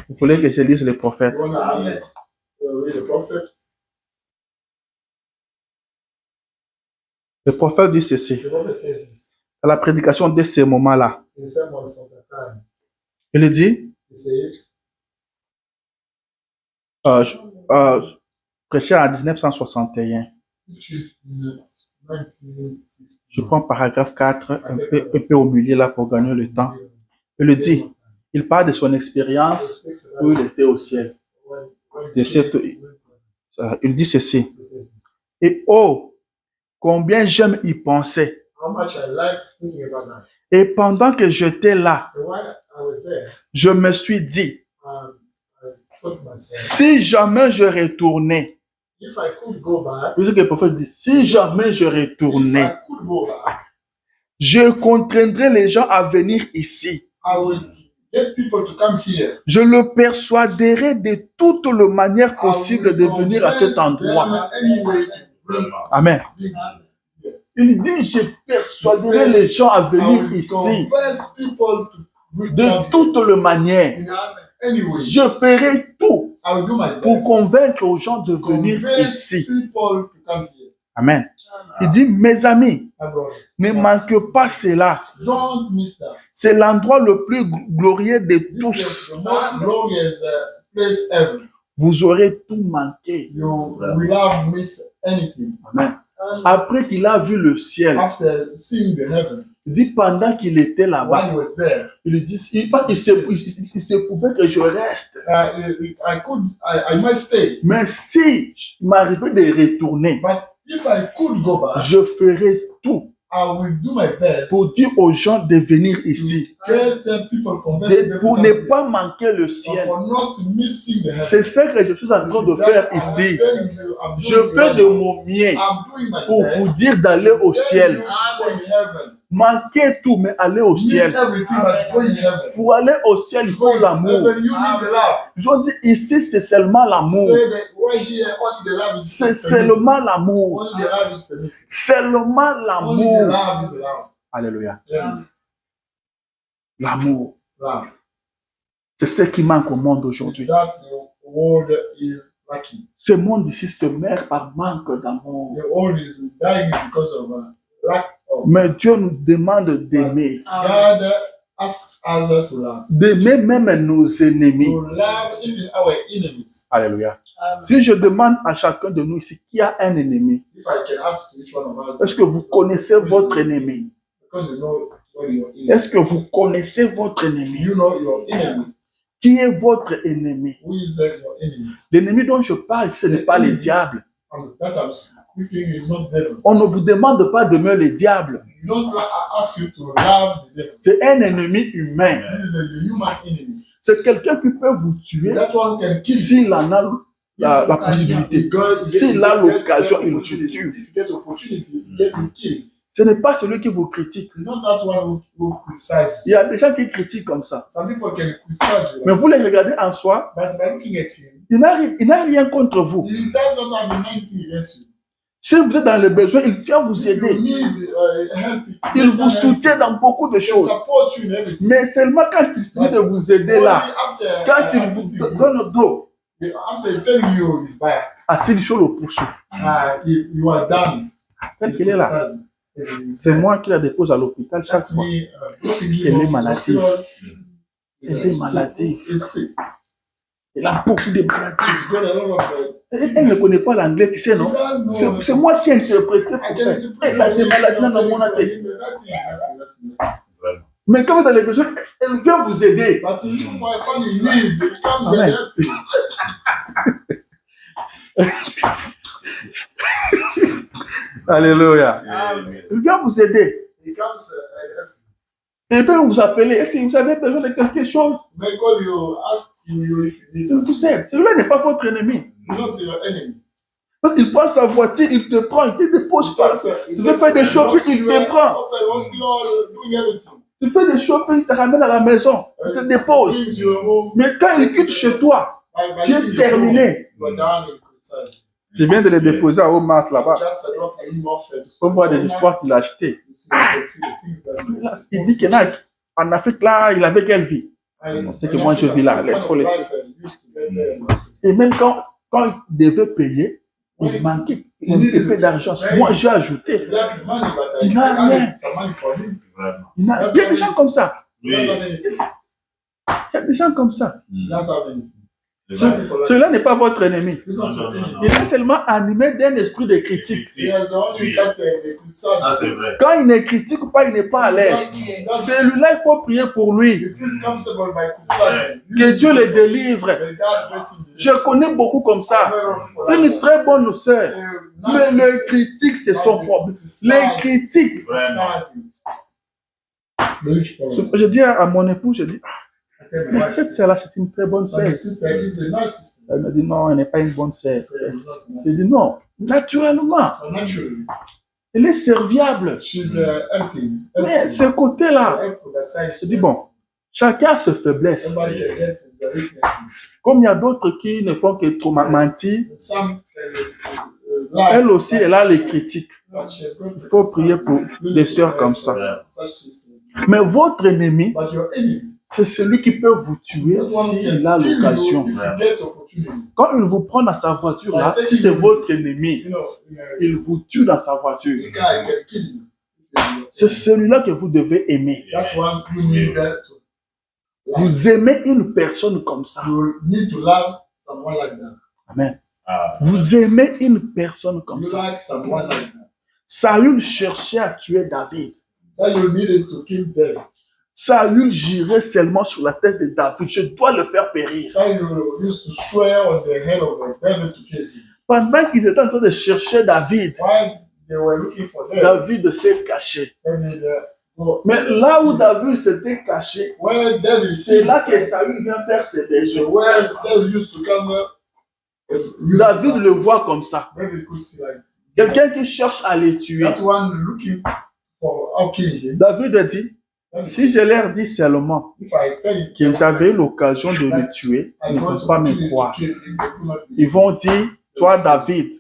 Vous voulez que je lise le prophète? Le prophète dit ceci. À la prédication de ces moments-là. Il dit, prêché en 1961. Je prends paragraphe 4, un peu au milieu là pour gagner le temps. Il dit, il parle de son expérience où il était au ciel. Il dit ceci. Et oh, combien j'aime y penser. Et pendant que j'étais là, je me suis dit, si jamais je retournais, puisque le prophète dit, si jamais je retournais, je contraindrais les gens à venir ici. Je le persuaderai de toutes les manières possibles de venir à cet endroit. Amen. Il dit, je persuaderai les gens à venir ici. De toutes les manières. Je ferai tout pour convaincre aux gens de venir ici. Amen. Il dit, mes amis, ne manquez pas cela. C'est l'endroit le plus glorieux de tous. Vous aurez tout manqué. Amen. Après qu'il a vu le ciel, il dit pendant qu'il était là-bas, il dit, il se pouvait que je reste. Mais si il m'arrivait de retourner, je ferai tout pour dire aux gens de venir ici, pour ne pas manquer le ciel. C'est ce que je suis en train de faire ici. Je fais de mon mieux pour vous dire d'aller au ciel. Manquez tout, mais allez au ciel. Pour aller au ciel, il faut l'amour. Je dis ici, c'est seulement l'amour. C'est seulement l'amour. Seulement l'amour. Alléluia. L'amour. C'est ce qui manque au monde aujourd'hui. Ce monde ici se meurt par manque d'amour. Mais Dieu nous demande d'aimer. D'aimer même nos ennemis. Alléluia. Si je demande à chacun de nous ici qui a un ennemi, est-ce que vous connaissez votre ennemi? Est-ce que vous connaissez votre ennemi? Qui est votre ennemi? L'ennemi dont je parle, ce n'est pas le diable. On ne vous demande pas d'aimer le diable. C'est un ennemi humain. C'est quelqu'un qui peut vous tuer s'il en a la possibilité. S'il a l'occasion, il vous tue. Ce n'est pas celui qui vous critique. Il y a des gens qui critiquent comme ça. Mais vous les regardez en soi, il n'a rien contre vous. Si vous êtes dans le besoin, il vient vous aider. Il vous soutient dans beaucoup de choses. Mais seulement quand il finit de vous aider là, quand il vous donne le dos, assis le chaud le poursuit. Tel qu'il est là. C'est moi qui la dépose à l'hôpital chaque fois. Elle est maladive. Elle est maladive. Il a beaucoup de maladies. He's got a lot of Elle ne connaît pas l'anglais, tu sais, non? C'est moi qui ai interprété pour elle. Elle a des maladies dans mon tête. Mais quand vous avez besoin, elle vient vous aider. Amen. Alléluia. Elle vient vous aider. Et puis vous appelez, est-ce que vous avez besoin de quelque chose? Il vous aide. Celui-là n'est pas votre ennemi. Parce qu'il prend sa voiture, il te prend, il ne te dépose pas. Tu veux faire des shopping, il te prend. Tu fais des shopping, il te ramène à la maison, il te dépose. Mais quand il quitte chez toi, tu es terminé. Je viens de les déposer à Walmart là-bas. On voit des histoires qu'il a achetées. Il dit qu'en Afrique, là, il avait quelle vie? C'est que moi, je vis là. Et même quand il devait payer, il manquait un peu d'argent. Moi, j'ai ajouté. Il n'a rien. Il y a des gens comme ça. Il y a des gens comme ça. Celui-là n'est pas votre ennemi. Il est seulement animé d'un esprit de critique. Quand il ne critique pas, il n'est pas à l'aise. Celui-là, il faut prier pour lui. Que Dieu le délivre. Je connais beaucoup comme ça. Une très bonne sœur. Mais le critique, c'est son problème. Les critiques. Je dis à mon époux, je dis, cette sœur-là, c'est une très bonne sœur. Elle me dit, non, elle n'est pas une bonne sœur. Je dis, non, naturellement. Elle est serviable. Mais ce côté-là, je dis, bon, chacun a ses faiblesses. Comme il y a d'autres qui ne font que trop mentir, elle aussi, elle a les critiques. Il faut prier pour des sœurs comme ça. Mais votre ennemi, c'est celui qui peut vous tuer s'il a l'occasion. Quand il vous prend dans sa voiture, là, si c'est votre ennemi, il vous tue dans sa voiture. C'est celui-là que vous devez aimer. Vous aimez une personne comme ça. Amen. Vous aimez une personne comme ça. Saül cherchait à tuer David. Saül girait seulement sur la tête de David. Je dois le faire périr. Pendant qu'ils étaient en train de chercher David, David s'est caché. Mais là où David s'était caché, c'est là que Saül vient faire ses besoins. David le voit comme ça. Quelqu'un qui cherche à les tuer. David a dit, si je leur dis seulement que j'avais eu l'occasion de le tuer, ils ne vont pas me croire. Ils vont dire, toi David,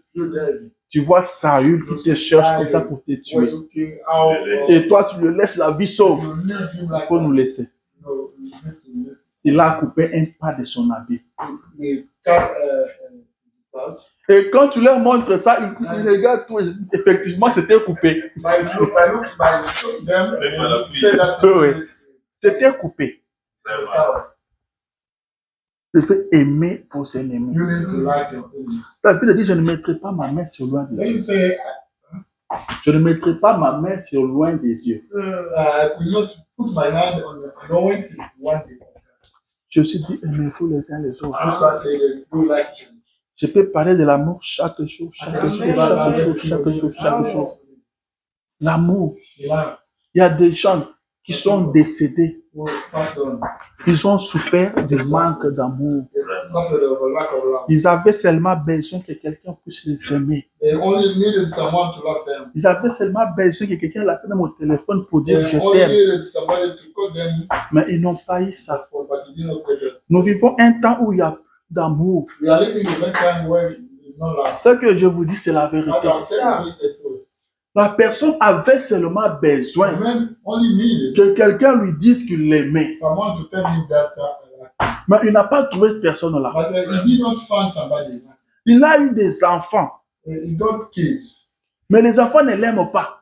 tu vois Saül qui te cherche comme ça pour te tuer. Et toi tu le laisses la vie sauve. Il faut nous laisser. Il a coupé un pas de son habit. Et quand tu leur montres ça, ils regardent tout. Effectivement, c'était coupé. Oui, c'était coupé. Il faut aimer vos ennemis. David dit, je ne mettrai pas ma main sur loin de Dieu. Je ne mettrai pas ma main sur loin de Dieu. Je me suis dit, aimez-vous les uns les autres. Je peux parler de l'amour chaque jour, chaque jour. L'amour. Il y a des gens qui sont décédés. Ils ont souffert du manque d'amour. Ils avaient seulement besoin que quelqu'un puisse les aimer. Ils avaient seulement besoin que quelqu'un l'appelle même au téléphone pour dire je t'aime. Mais ils n'ont pas eu ça. Nous vivons un temps où il y a d'amour. Ce que je vous dis, c'est la vérité. La personne avait seulement besoin que quelqu'un lui dise qu'il l'aimait. Mais il n'a pas trouvé personne là. Il a eu des enfants. Mais les enfants ne l'aiment pas.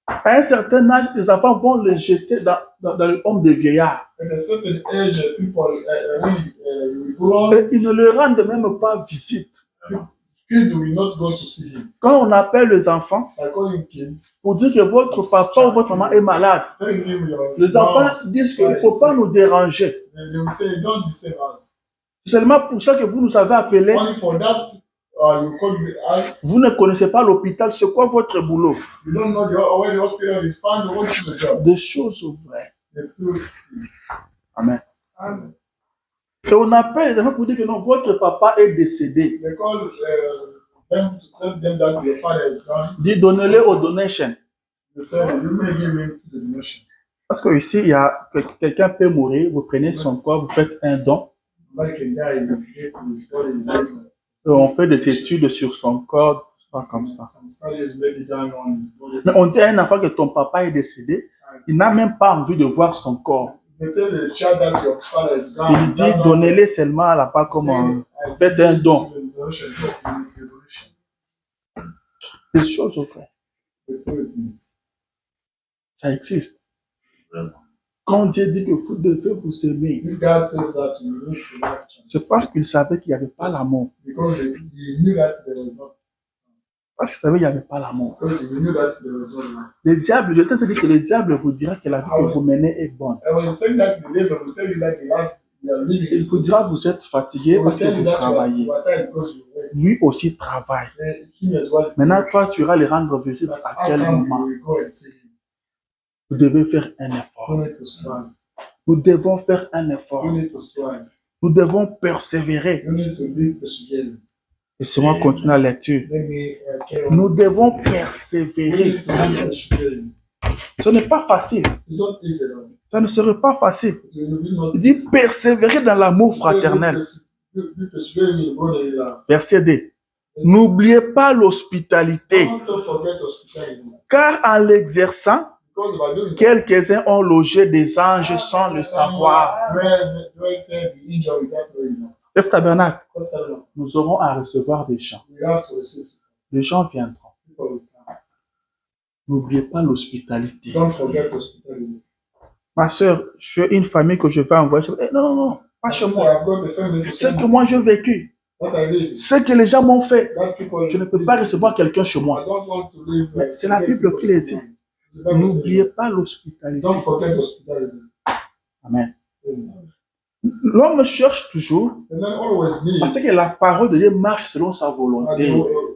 À un certain âge, les enfants vont le jeter dans l'homme des vieillards. At a certain age, people really grow. Et ils ne le rendent même pas visite. Kids will not go to see him. Quand on appelle les enfants I call him kids. pour dire que votre papa ou votre maman est malade, Telling him les enfants disent qu'il ne faut pas nous déranger. They will say, don't disturb us. C'est seulement pour ça que vous nous avez appelés. Only for that, you call us. Vous ne connaissez pas l'hôpital. C'est quoi votre boulot? You don't know where the hospital is found. What is the job? Des choses vraies. The truth. Amen. Amen. Et on appelle les enfants pour dire que non, votre papa est décédé. They call them to tell them that your father is gone. Dis, donnez-le aux donations. You say, you may give him to the donation. Parce que ici, il y a quelqu'un peut mourir, vous prenez son corps, vous faites un don. Somebody can die and you get his body. Et on fait des études sur son corps, pas comme ça. Some studies may be done on his body. Mais on dit à un enfant que ton papa est décédé, il n'a même pas envie de voir son corps. They tell the child that your father is gone. Il dit, donnez-les seulement là-bas comme faites un don. Des choses vraies. Ça existe. Quand Dieu dit que vous devez vous aimer, If God says that you need to love c'est parce qu'il savait qu'il n'y avait pas l'amour. because he knew that there was not. Parce qu'il savait qu'il n'y avait pas l'amour. Because he knew that there was no love. Le diable, je t'ai dit que le diable vous dira que la vie que vous menez est bonne. I was saying that the devil will tell you that the life you are living Il is vous dira que vous êtes fatigué He will parce que tell you vous that travaillez. you are tired because you work. Lui aussi travaille. And him as well. Maintenant, toi, tu iras les rendre visite But à how quel come moment? you will go and see him? Vous devez faire un You effort. need to strive. Nous devons faire un effort. You need to strive. Nous devons persévérer. You need to be persevering. Et si on continue la lecture, Let me carry on. nous devons You persévérer. need to be persevering. Ce n'est pas facile. It's not easy at all. Ça ne serait pas facile. It will be not Il dit easy. persévérer dans l'amour fraternel. Be persevering in brotherly love. Verset 2. N'oubliez pas l'hospitalité, Don't forget hospitality. car en l'exerçant, Because by doing that, quelques-uns ont logé des anges sans le savoir. Chef tabernacle, nous aurons à recevoir des gens. We have to receive. Les gens viendront. People will come. N'oubliez pas l'hospitalité. Don't forget hospitality. Ma soeur, j'ai une famille que je vais envoyer. Eh, non, non, non, pas chez So moi. I've got the family to Ce send que moi j'ai vécu, what I live. ce que les gens m'ont fait, That people je ne peux pas recevoir quelqu'un chez I moi. don't want to live. Mais c'est la Bible qui le dit. It's the Bible N'oubliez saying, pas l'hospitalité. don't forget hospitality. Amen. L'homme cherche toujours The man always needs. parce que la parole de Dieu marche selon sa And volonté.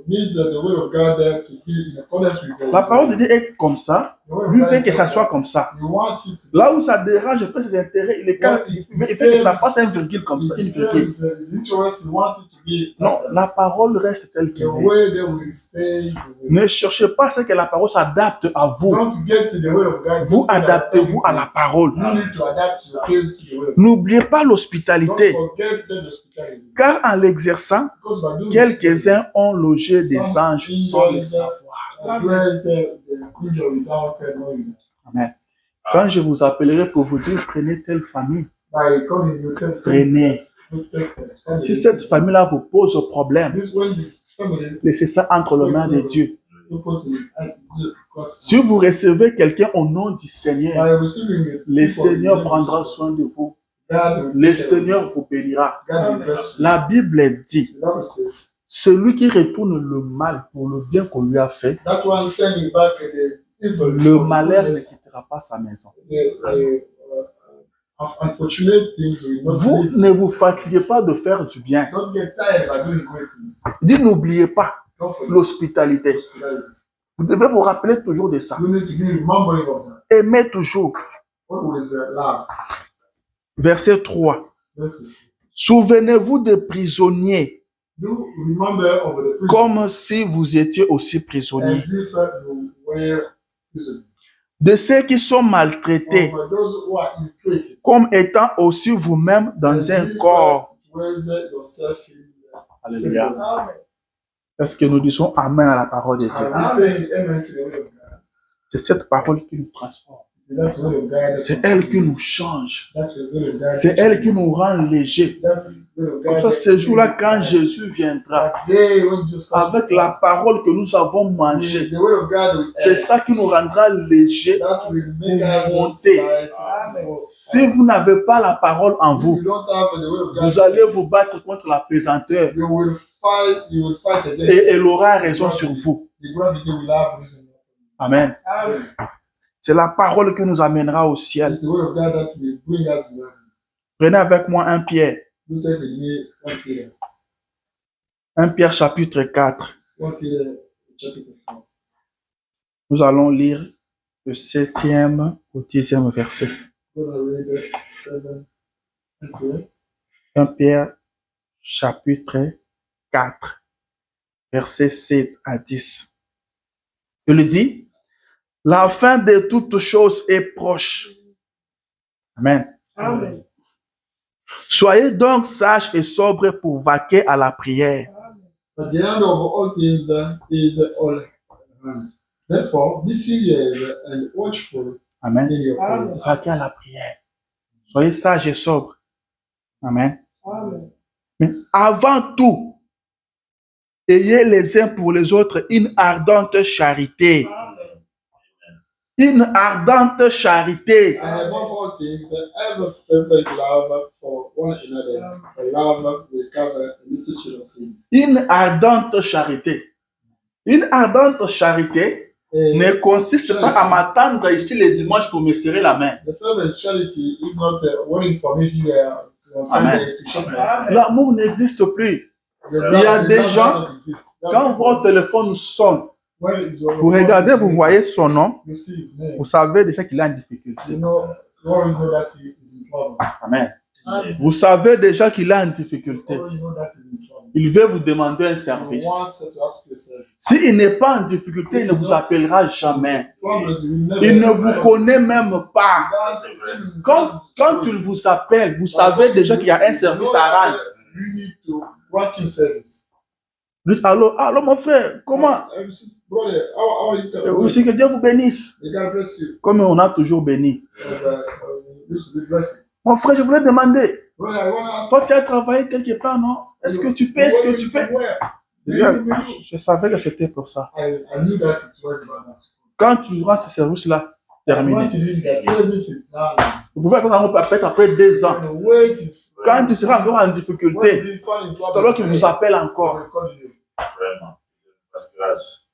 needs the way of God there to be in accordance with God. La parole de Dieu est comme ça. The way of Lui God veut is que ça like soit that. comme ça. He wants it to Là où ça dérange, il fait ses intérêts, il fait que ça fasse un virgule comme ça, une virgule. his interest, he wants it to be Non, la parole reste telle the qu'elle est. way they will stay. Ne cherchez pas à ce que la parole s'adapte à vous. Don't get to the way of God. Vous adaptez-vous à la parole. You need to adapt your case to the way of God. N'oubliez pas Don't l'hospitalité, forget the hospitality. car en l'exerçant, Because by doing quelques-uns ont logé des Some anges sans le angels, savoir. dwell the angel without knowing. Amen. Quand je vous appellerai pour vous dire, prenez telle famille, By coming, you take prenez. take Si cette famille-là vous pose problème, This when the family laissez ça entre les mains de Dieu. you put it because Si vous recevez quelqu'un au nom du Seigneur, by receiving it, le people Seigneur will prendra soin de vous. God will Le take care of Seigneur vous bénira. you. God will bless you. La Bible dit, The Bible says celui qui retourne le mal pour le bien qu'on lui a fait, that one sending back the evil. le for malheur ne goodness, quittera pas sa maison. unfortunate things will not Vous leave. ne vous fatiguez pas de faire du bien. Don't get tired by doing great things. Il dit, n'oubliez pas Don't forget l'hospitalité. hospitality. Vous devez vous rappeler toujours de ça. You need to be remembering of that. Aimez toujours. Always love. Verset 3. Listen. Souvenez-vous des prisonniers, Do remember of the prison comme si vous étiez aussi prisonniers. as if you were prison. De ceux qui sont maltraités, Of those who are ill-treated. comme étant aussi vous-même dans As un if corps. you raise yourself in Alléluia. Est-ce que nous disons Amen à la parole de Dieu? we say amen to the word of God. C'est cette parole qui nous transforme. It's that word of God. C'est elle qui nous change. That's the word of God. C'est elle qui nous rend légers. That's Comme ça, ce jour-là, quand Jésus viendra, avec la parole que nous avons mangée, c'est ça qui nous rendra légers pour monter. Si vous n'avez pas la parole en vous, vous allez vous battre contre la pesanteur et elle aura raison sur vous. Amen. C'est la parole qui nous amènera au ciel. Prenez avec moi 1 Pierre. 1 Pierre chapitre 4. Nous allons lire le 7e au 10e verset. 1 Pierre chapitre 4, verset 7 à 10. Je le dis, la fin de toutes choses est proche. Amen. Amen. Soyez donc sages et sobres pour vaquer à la prière. But the end of all things is all around. Therefore, be serious and watchful Amen. in your prayers. Vaquer à la prière. Soyez sages et sobres. Amen. Amen. Mais avant tout, ayez les uns pour les autres une ardente charité. Une ardente charité. And above all things, have a fervent love for one another. For love will cover a multitude of sins. Une ardente charité. Une ardente charité ne consiste pas à m'attendre ici le dimanche pour me serrer la main. The fervent charity is not waiting for me here on Sunday to shake my hand. L'amour n'existe plus. Il y a des gens, Quand votre téléphone sonne, vous regardez, vous voyez son nom, vous savez déjà qu'il est en difficulté. Amen. Vous savez déjà qu'il est en difficulté. Il veut vous demander un service. S'il n'est pas en difficulté, il ne vous appellera jamais. Il ne vous connaît même pas. Quand il vous appelle, vous savez déjà qu'il y a un service à rendre. Vous dites, allô, mon frère, comment? Aussi que Dieu vous bénisse. Comme on a toujours béni. Mon frère, je voulais demander. Toi, tu as travaillé quelque part, non? Est-ce que tu paies ce que tu fais? Je savais que c'était pour ça. Quand tu rends ce service-là, terminé. Vous pouvez attendre peut-être après 2 ans. Quand tu seras encore en difficulté, c'est alors qu'il vous appelle encore. Vraiment. Parce que grâce.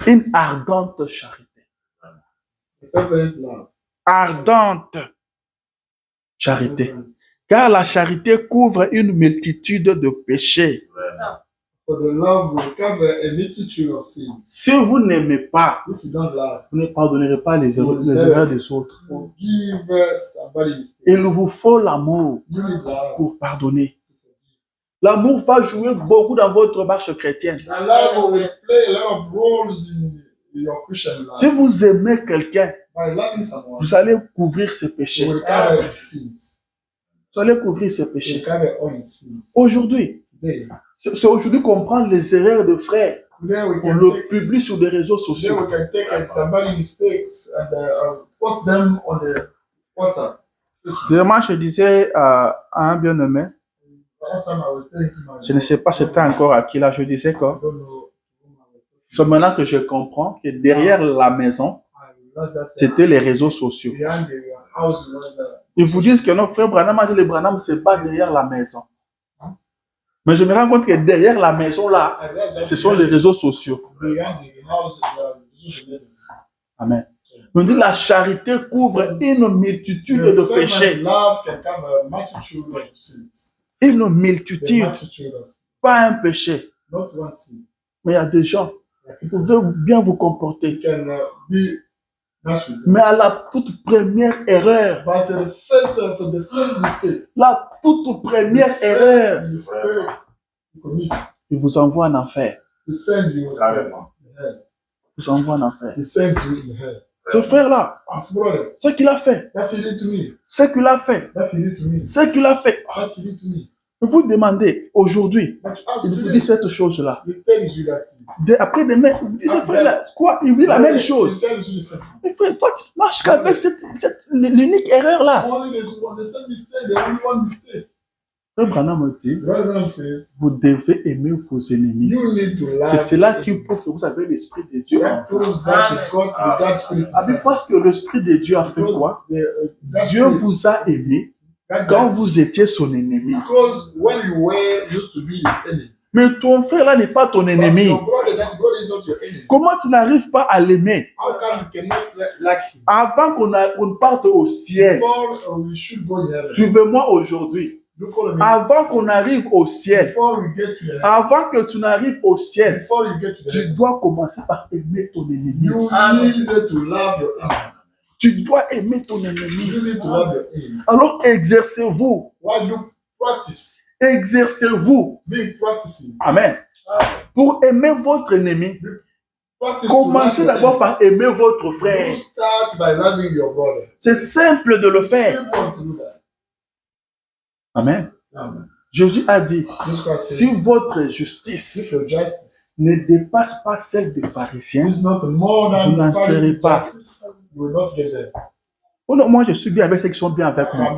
Une ardente charité. Ardente charité. Car la charité couvre une multitude de péchés. Si vous n'aimez pas, vous ne pardonnerez pas les erreurs des autres. Il vous faut l'amour pour pardonner. L'amour va jouer beaucoup dans votre marche chrétienne. Si vous aimez quelqu'un, vous allez couvrir ses péchés. Vous allez couvrir ses péchés. Aujourd'hui, c'est aujourd'hui qu'on prend les erreurs de frères. On le publie sur des réseaux sociaux. Demain, je disais à un bien-aimé, je ne sais pas c'était encore à qui là, je disais que c'est maintenant que je comprends que derrière la maison, c'était les réseaux sociaux. Ils vous disent que nos frères Branham a dit les Branham se battent derrière la maison. Mais je me rends compte que derrière la maison là, ce sont les réseaux sociaux. Amen. On dit la charité couvre une multitude de péchés. Une multitude, pas un péché. Mais il y a des gens, vous pouvez bien vous comporter. Mais à la toute première erreur, la toute première erreur, il vous envoie en enfer. Il vous envoie en enfer. Ce frère-là, ce qu'il a fait, ce qu'il a fait, ce qu'il a fait, Vous demandez aujourd'hui, But you ask il vous today, dit cette chose-là. he tells you that thing. Après demain, vous dites, frère, quoi? Il dit la même chose. He tells you the same thing. Mais frère, toi, tu marches qu'avec l'unique erreur là. Only there's the same mistake, the only one mistake. Frère Branham dit, Branham says, vous devez aimer vos ennemis. you need to love. C'est cela qui enemies. prouve que vous avez l'Esprit de Dieu. That proves that you've got the God Spirit inside. Parce que l'Esprit de Dieu a fait quoi? That Dieu spirit, vous a aimé that quand God- vous étiez son ennemi. because when you were used to be his enemy. Mais ton frère là n'est pas ton But ennemi. your brother, that brother is not your enemy. Comment tu n'arrives pas à l'aimer? How come you cannot like him? Avant qu'on parte au ciel, Before we should go in heaven. suivez-moi aujourd'hui. Do follow me. Avant qu'on arrive au ciel, Before we get to the heaven. avant que tu n'arrives au ciel, Before you get to the tu heaven. dois commencer par aimer ton ennemi. You need to love your enemy. Tu dois aimer ton ennemi. You need to love your enemy. Alors exercez-vous. Why do practice? Exercez-vous. Be practicing. Amen. Pour aimer votre ennemi, Practice commencez to love d'abord your par aimer votre enemy. frère. You start by loving your brother. C'est simple de le faire. Simple to do that. Amen. Amen. Jésus a dit, This Christ si said, votre if justice your justice ne dépasse pas celle des pharisiens, is not more vous than n'entrerez Pharisees' pas. justice, you will not get there. Oh non, moi je suis bien avec ceux qui sont bien avec moi.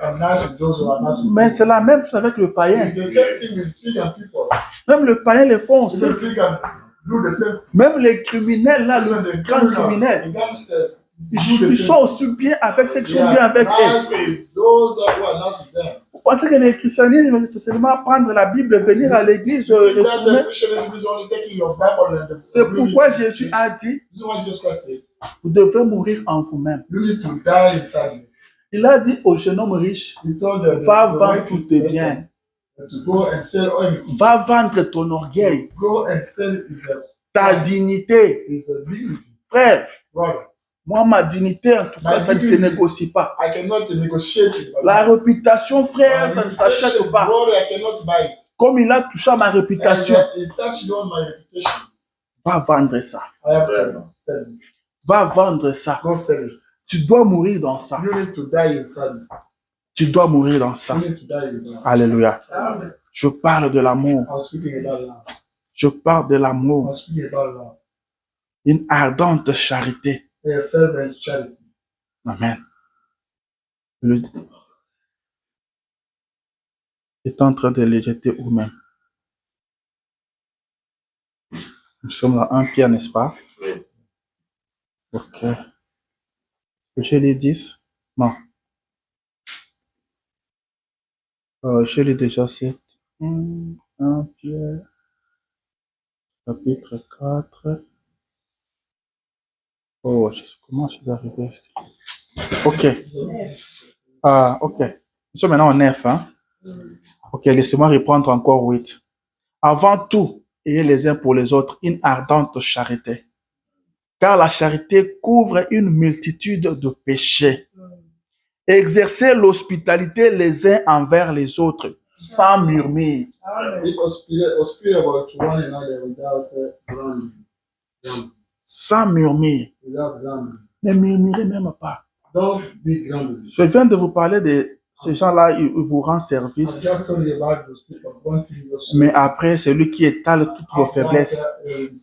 I'm nice with those who are nice with Mais me. c'est la même chose avec le païen. The same thing with pagan people. Même le païen le font aussi. Even pagan do the same thing. Même les criminels là, Even le the grand criminel, the gangsters, ils do the ils same sont aussi bien avec ceux qui thing. sont bien avec eux. Nice with those who are nice with them. Vous pensez que le christianisme, c'est seulement prendre la Bible, venir à l'église, That's retourner. the Christianism is only taking your Bible and the C'est pourquoi Jésus a dit, This is what Jesus Christ said. vous devez mourir en vous-même. You need to die inside you. Il a dit au jeune homme riche, He told the va vendre wealthy tous tes person biens, to go and sell everything. va vendre ton orgueil, Go and sell ta dignité. his dignity. Frère, Brother, moi, ma dignité, ça ne se négocie pas. I cannot negotiate it. La réputation, frère, ça ne s'achète pas. Brother, I cannot buy it. Comme il a touché à ma réputation, And it touched on my reputation. va vendre ça. I have to sell it. Va vendre ça. Go sell it. Tu dois mourir dans ça. You need to die inside it. Tu dois mourir dans ça. You need to die in that. Alléluia. Amen. Je parle de l'amour. I'm speaking about love. Je parle de l'amour. I'm speaking about love. Une ardente charité. A fervent charity. Amen. Le est en train de les jeter où même. Nous sommes dans 1 Pierre, n'est-ce pas? Oui. Ok. Je les 10? Non. Je l'ai déjà 7. 1 Pierre, chapitre 4. Oh, comment je suis arrivé ici? Ok. Ok. Nous sommes maintenant en 9. Hein? Ok, laissez-moi reprendre encore 8. Avant tout, ayez les uns pour les autres une ardente charité. Car la charité couvre une multitude de péchés. Exercez l'hospitalité les uns envers les autres, sans murmure. Be hospitable to one another without grumbling. Sans murmure. Without grumbling. Ne murmurez même pas. Don't be grumbling. Je viens de vous parler de ces gens-là, ils vous rendent I service. just told you about those people wanting your Mais après, c'est lui qui étale toutes vos faiblesses.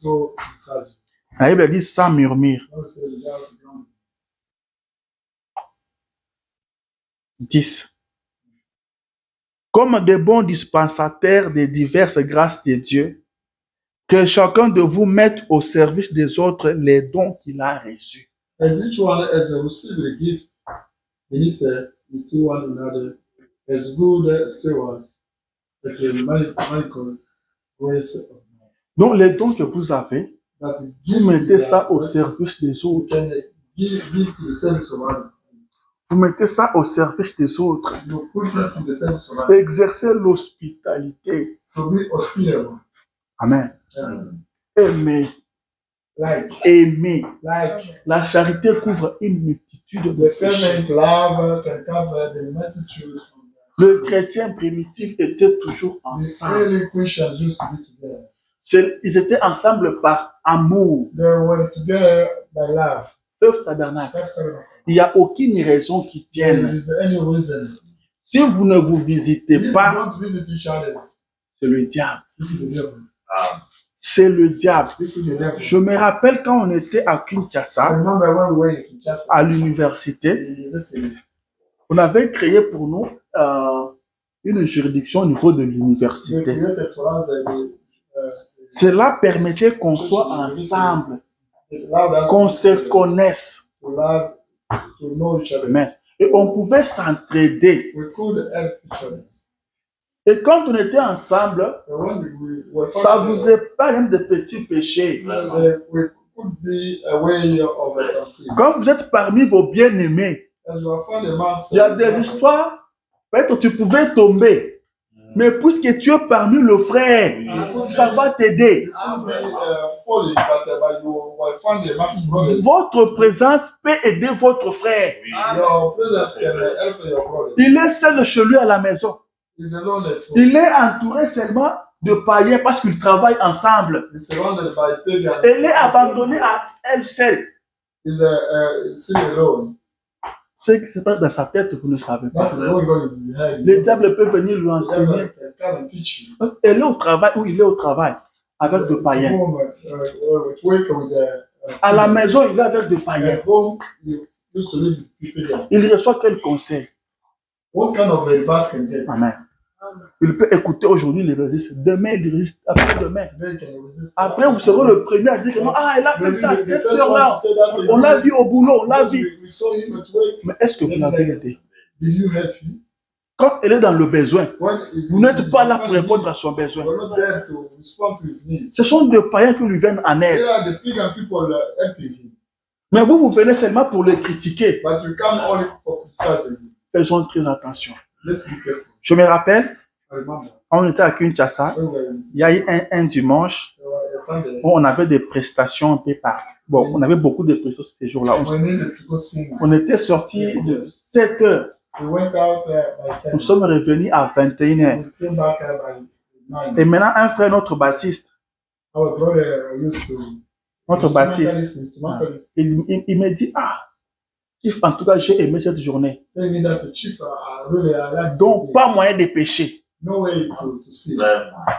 Go inside you. La Bible dit sans murmure. Don't say without grumbling. 10. Comme de bons dispensataires des diverses grâces de Dieu, que chacun de vous mette au service des autres les dons qu'il a reçus. As each one has received a gift, minister to one another as good stewards at the manifold grace of God. Donc, les dons que vous avez, That the vous gift mettez you ça au have, service des you autres. can give to the service of others. Vous mettez ça au service des autres. You put it to the service of others. Exercez l'hospitalité. To be hospitable. Amen. Um, Aimez. Aimez. La charité couvre une multitude de The péchés. fervent love can cover the multitude. Le chrétien primitif était toujours The ensemble. early Christians used to be together. Ils étaient ensemble par amour. They were together by love. Peuple tabernacle. That's correct. Il n'y a aucune raison qui There tienne is any reason Si vous ne vous visitez If you pas, don't visit each other, c'est le diable. this is the devil. C'est le diable. This is the devil. Je me rappelle quand on était à I Kinshasa, remember when we were in Kinshasa, à l'université, listen, on avait créé pour nous une juridiction au niveau de they l'université. created for us Cela permettait qu'on soit ensemble, it allowed us qu'on se connaisse. to love, to know each other. Amen. Et on pouvait s'entraider. We could help each other. Et quand on était ensemble, And when we were ça found vous épargne de petits péchés. we could be away of some sin. Quand vous êtes parmi vos bien-aimés, As you are found amongst il y a des histoires, peut-être tu pouvais tomber, mais puisque tu es parmi le frère, ça va t'aider. falling, but you were found amongst brothers. Votre présence peut aider votre frère. Your presence can help your brother. Il est seul chez lui à la maison. He's alone at home. Il est entouré seulement de païens parce qu'ils travaillent ensemble. He's surrounded by pagans. Elle est abandonnée à elle seule. He's still alone. Ce qui se passe dans sa tête, vous ne savez pas. That is going on in his head. Le diable peut venir lui The enseigner. devil can come and teach you. Elle est au travail ou il est au travail avec des païens. Home, with work with À la maison, il est avec des païens. at home, you used to live with people. Il reçoit quel conseil? What kind of advice can get? Amen. Il peut écouter aujourd'hui, il résiste. Demain, il résiste. Après-demain. They can resist. Après, vous serez le premier à dire que ah, elle a fait ça, The cette first soeur-là. one to say that On l'a vu au boulot, on l'a because vu. we saw him at work. Mais est-ce que vous l'avez aidé? Did you help him? Quand elle est dans le besoin, When vous n'êtes pas là pour répondre à son besoin. We're not there to respond to his needs. Ce sont des païens qui lui viennent en They aide. are the pagan people helping him. Mais vous venez seulement pour les critiquer. But you come only for criticizing him. Faisons très attention. Let's be careful. Je me rappelle, I remember on était à Kinshasa, when we were il y a eu un dimanche a Sunday, où on avait des prestations un peu partout. Bon, on avait beaucoup de prestations ces jours-là. we needed to go sing. On était sortis de 7 heures. We went out by Nous 7. sommes revenus à 21 heures. We came back by 9. Et maintenant, un frère, notre bassiste, Our brother used to notre bassiste, instrumentalist. il me dit, ah, Chief, en tout cas, j'ai aimé cette journée. Tell me that the chief really I like Donc, pas moyen de pécher. no way to see.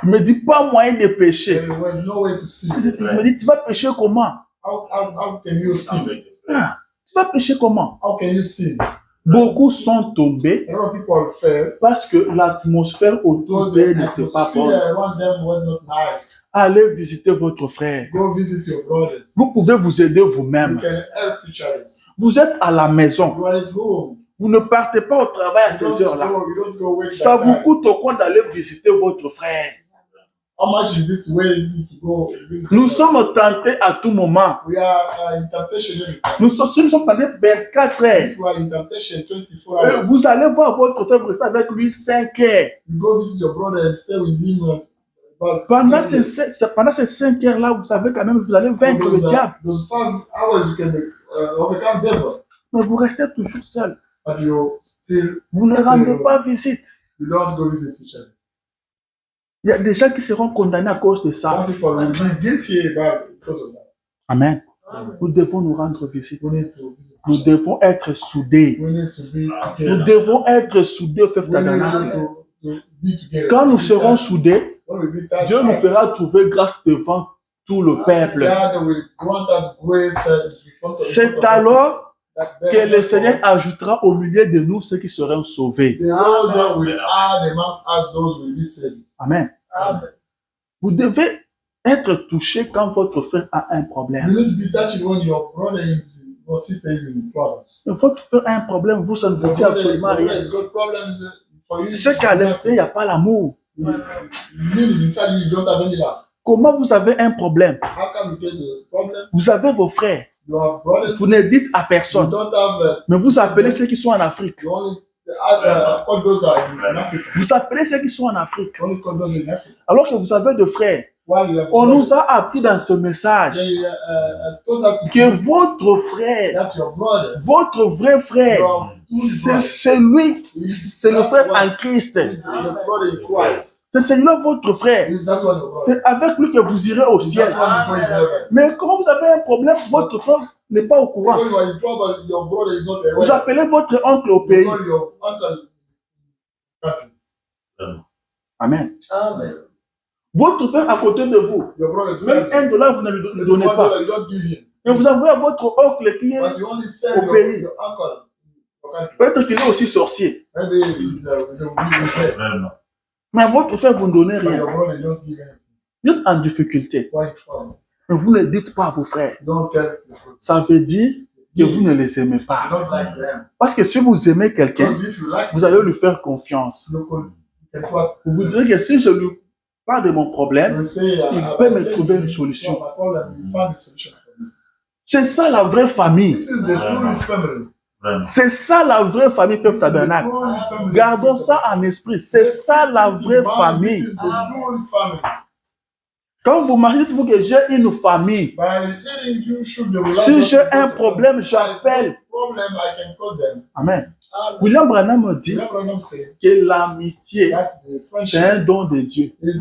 Il me dit, pas moyen de pécher. There was no way to see. Il me dit, tu vas pécher comment? How can you sin? Ah, tu vas pécher comment? How can you sin? Beaucoup sont tombés A lot of people fell parce que l'atmosphère autour because d'eux the n'était pas bonne. atmosphere around them was not nice. Allez visiter votre frère. Go visit your brothers. Vous pouvez vous aider You vous-même. can help each other. Vous êtes à la maison. You are at home. Vous ne partez pas au travail à You ces don't heures-là. you don't go work Ça that vous time. coûte quoi d'aller visiter votre frère? How much is it where you need to go visit? Nous sommes tentés à tout moment. We are in temptation every time. Nous sommes tentés 24 heures. If you are in temptation 24 hours, Vous allez voir votre frère, vous restez avec lui 5 heures. you go visit your brother and stay with him. About Pendant 5 years. ces 5 heures-là, vous savez quand même, vous allez vaincre le diable. Those 5 hours you can overcome devil, Mais vous restez toujours seul. but you still Vous ne rendez pas visite. you don't go visit each other. Il y a des gens qui seront condamnés à cause de ça. Some people will be guilty because of that. Amen. Nous devons nous rendre visite. We need to visit. Nous devons être soudés. We need to be Nous together. devons être soudés au fait We need d'Adana. to be together. Quand nous serons soudés, When we be that Dieu nous tight, fera trouver grâce devant tout le peuple. God will grant us grace before the C'est people alors that que le Seigneur ajoutera au milieu de nous ceux qui seront sauvés. the Lord will add amongst us those who will be saved. Amen. Vous devez être touché quand votre frère a un You problème. need to be touched when your brother is your sister is in problems. Quand votre frère a un problème, vous, ça ne vous Your dit absolument brother rien. has got problems for you. C'est qu'à l'intérieur, il n'y a pas l'amour. You need is inside you, you don't have any love. Comment vous avez un problème? How come you get the problem? Vous avez vos frères. You have brothers. Vous ne dites à You personne. don't have. Mais vous appelez ceux qui sont en Afrique. You only call those are in Africa. Vous appelez ceux qui sont en Afrique. You only call those in Africa. Alors que vous avez de frères. While you have. On nous a appris dans ce message They told us que votre frère, that your brother, votre vrai frère, your true brother, c'est lui, c'est le frère en Christ. is the brother in Christ. C'est celui-là votre frère. Is that one your brother? C'est avec lui que vous irez au Is ciel. that one you go in heaven? Mais quand vous avez un problème, votre frère n'est pas au courant. When you are in trouble, your brother is not there. Vous appelez votre oncle au You pays. call your uncle Amen. Amen. Votre frère à côté de vous, Your brother même beside you. $1, vous ne lui donnez pas. You don't give him. Et vous envoyez votre oncle qui est, But you only send au pays. your uncle. Your country. peut-être qu'il est aussi sorcier. Maybe he's a wizard. Vraiment. Mais à votre frère, vous ne donnez But rien. your brother, you don't give anything. Vous êtes en difficulté. Why trouble? Mais vous ne dites pas à vos frères. Don't tell people. Ça veut dire que vous ne les aimez You pas. don't like them. Parce que si vous aimez quelqu'un, Because if you like vous allez lui faire confiance. you can trust. Vous vous direz que si je lui parle de mon problème, You say, il peut me trouver une solution. My problem, you found a solution for me. C'est ça la vraie famille. This is the true family. Vraiment. C'est ça la vraie famille, Peuple This is the Tabernacle. true family. Gardons ça en esprit. C'est ça la vraie This famille. is the true family. Quand vous mariez, dites-vous que j'ai une famille. By letting you should be Si j'ai un problème, j'appelle. Problem, I can call them. Amen. William Branham dit William Branham said que l'amitié, that the c'est friendship un don de Dieu. is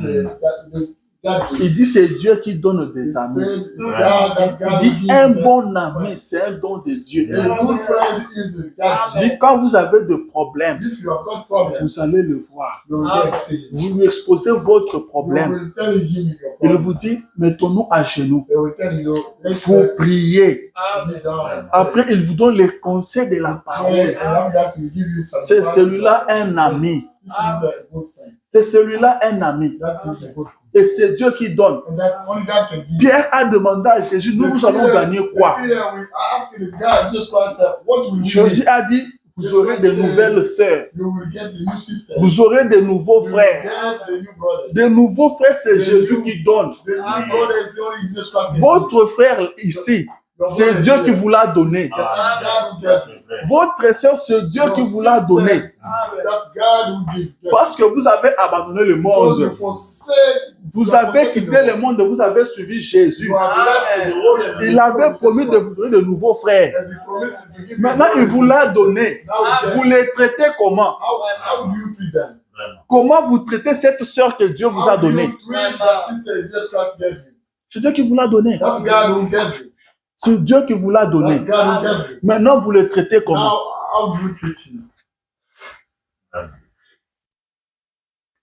God Il dit c'est Dieu qui donne He des amis. said it's God, that's Il God dit who un gives bon ami, c'est un don de Dieu. a good friend is God. Il dit quand vous avez des problèmes, If you have got problems, vous allez le voir. you will go and see him. Vous lui exposez votre You problème. will tell him your Il problem. vous dit, mettons-nous à genoux. They will tell you, let's Vous priez. be down. Après, il vous donne les conseils de la parole. Pray, and after that, will give you some C'est advice. celui-là un ami. This is a good thing. C'est celui-là un ami. That is a good thing. Et c'est Dieu qui donne. And that's only God can give. Pierre a demandé à Jésus, nous allons gagner quoi? Peter, we ask the God, Jesus Christ, what will we Jésus do? a dit, vous aurez de nouvelles sœurs. You will get the new sisters. Vous aurez de nouveaux You will frères. get the new brothers. De nouveaux frères, c'est Jésus qui donne. The new brothers, is only Jesus Christ can give. Votre frère ici, Your c'est brother Dieu here, qui vous l'a donné. that's God who Ça, gives. c'est vrai. Votre sœur, c'est Dieu qui vous l'a donné. That's God who gives. Parce que vous avez abandonné le Because you monde. forsake, Vous avez quitté le monde, vous avez suivi Jésus. you have left the world. and Il avait promis de vous donner de nouveaux frères. As he promised to give you Maintenant, il vous l'a donné. Now Vous les traitez comment? how do you treat them? Vraiment. Comment vous traitez cette sœur que Dieu vous a How do donnée? you treat that sister Jesus Christ gave you? C'est Dieu qui vous l'a donné. That's God who gave you. C'est Dieu qui vous l'a donné. That's God who gave you. Maintenant, vous le traitez comment? Now, how do you treat him?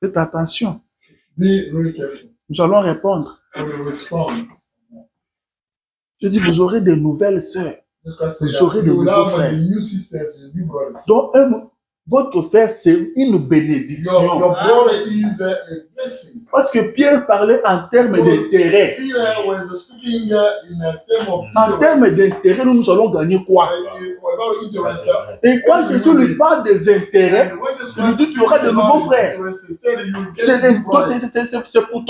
Faites attention. Be really careful. Nous allons répondre. I will respond. Je dis, vous aurez de nouvelles sœurs. Jesus Christ Vous said aurez that de you will nouveaux have frères. the new sisters, the new brothers. Donc, votre frère, c'est une bénédiction. Your brother is a blessing. Parce que Pierre parlait en termes d'intérêt. Peter was speaking in a term of En termes d'intérêt, nous allons gagner quoi? about interest. Et quand Jésus lui parle des intérêts, And when Jesus il lui dit, Christ tu auras de speaks nouveaux about frères. interest, he said you will get c'est new brothers. c'est pour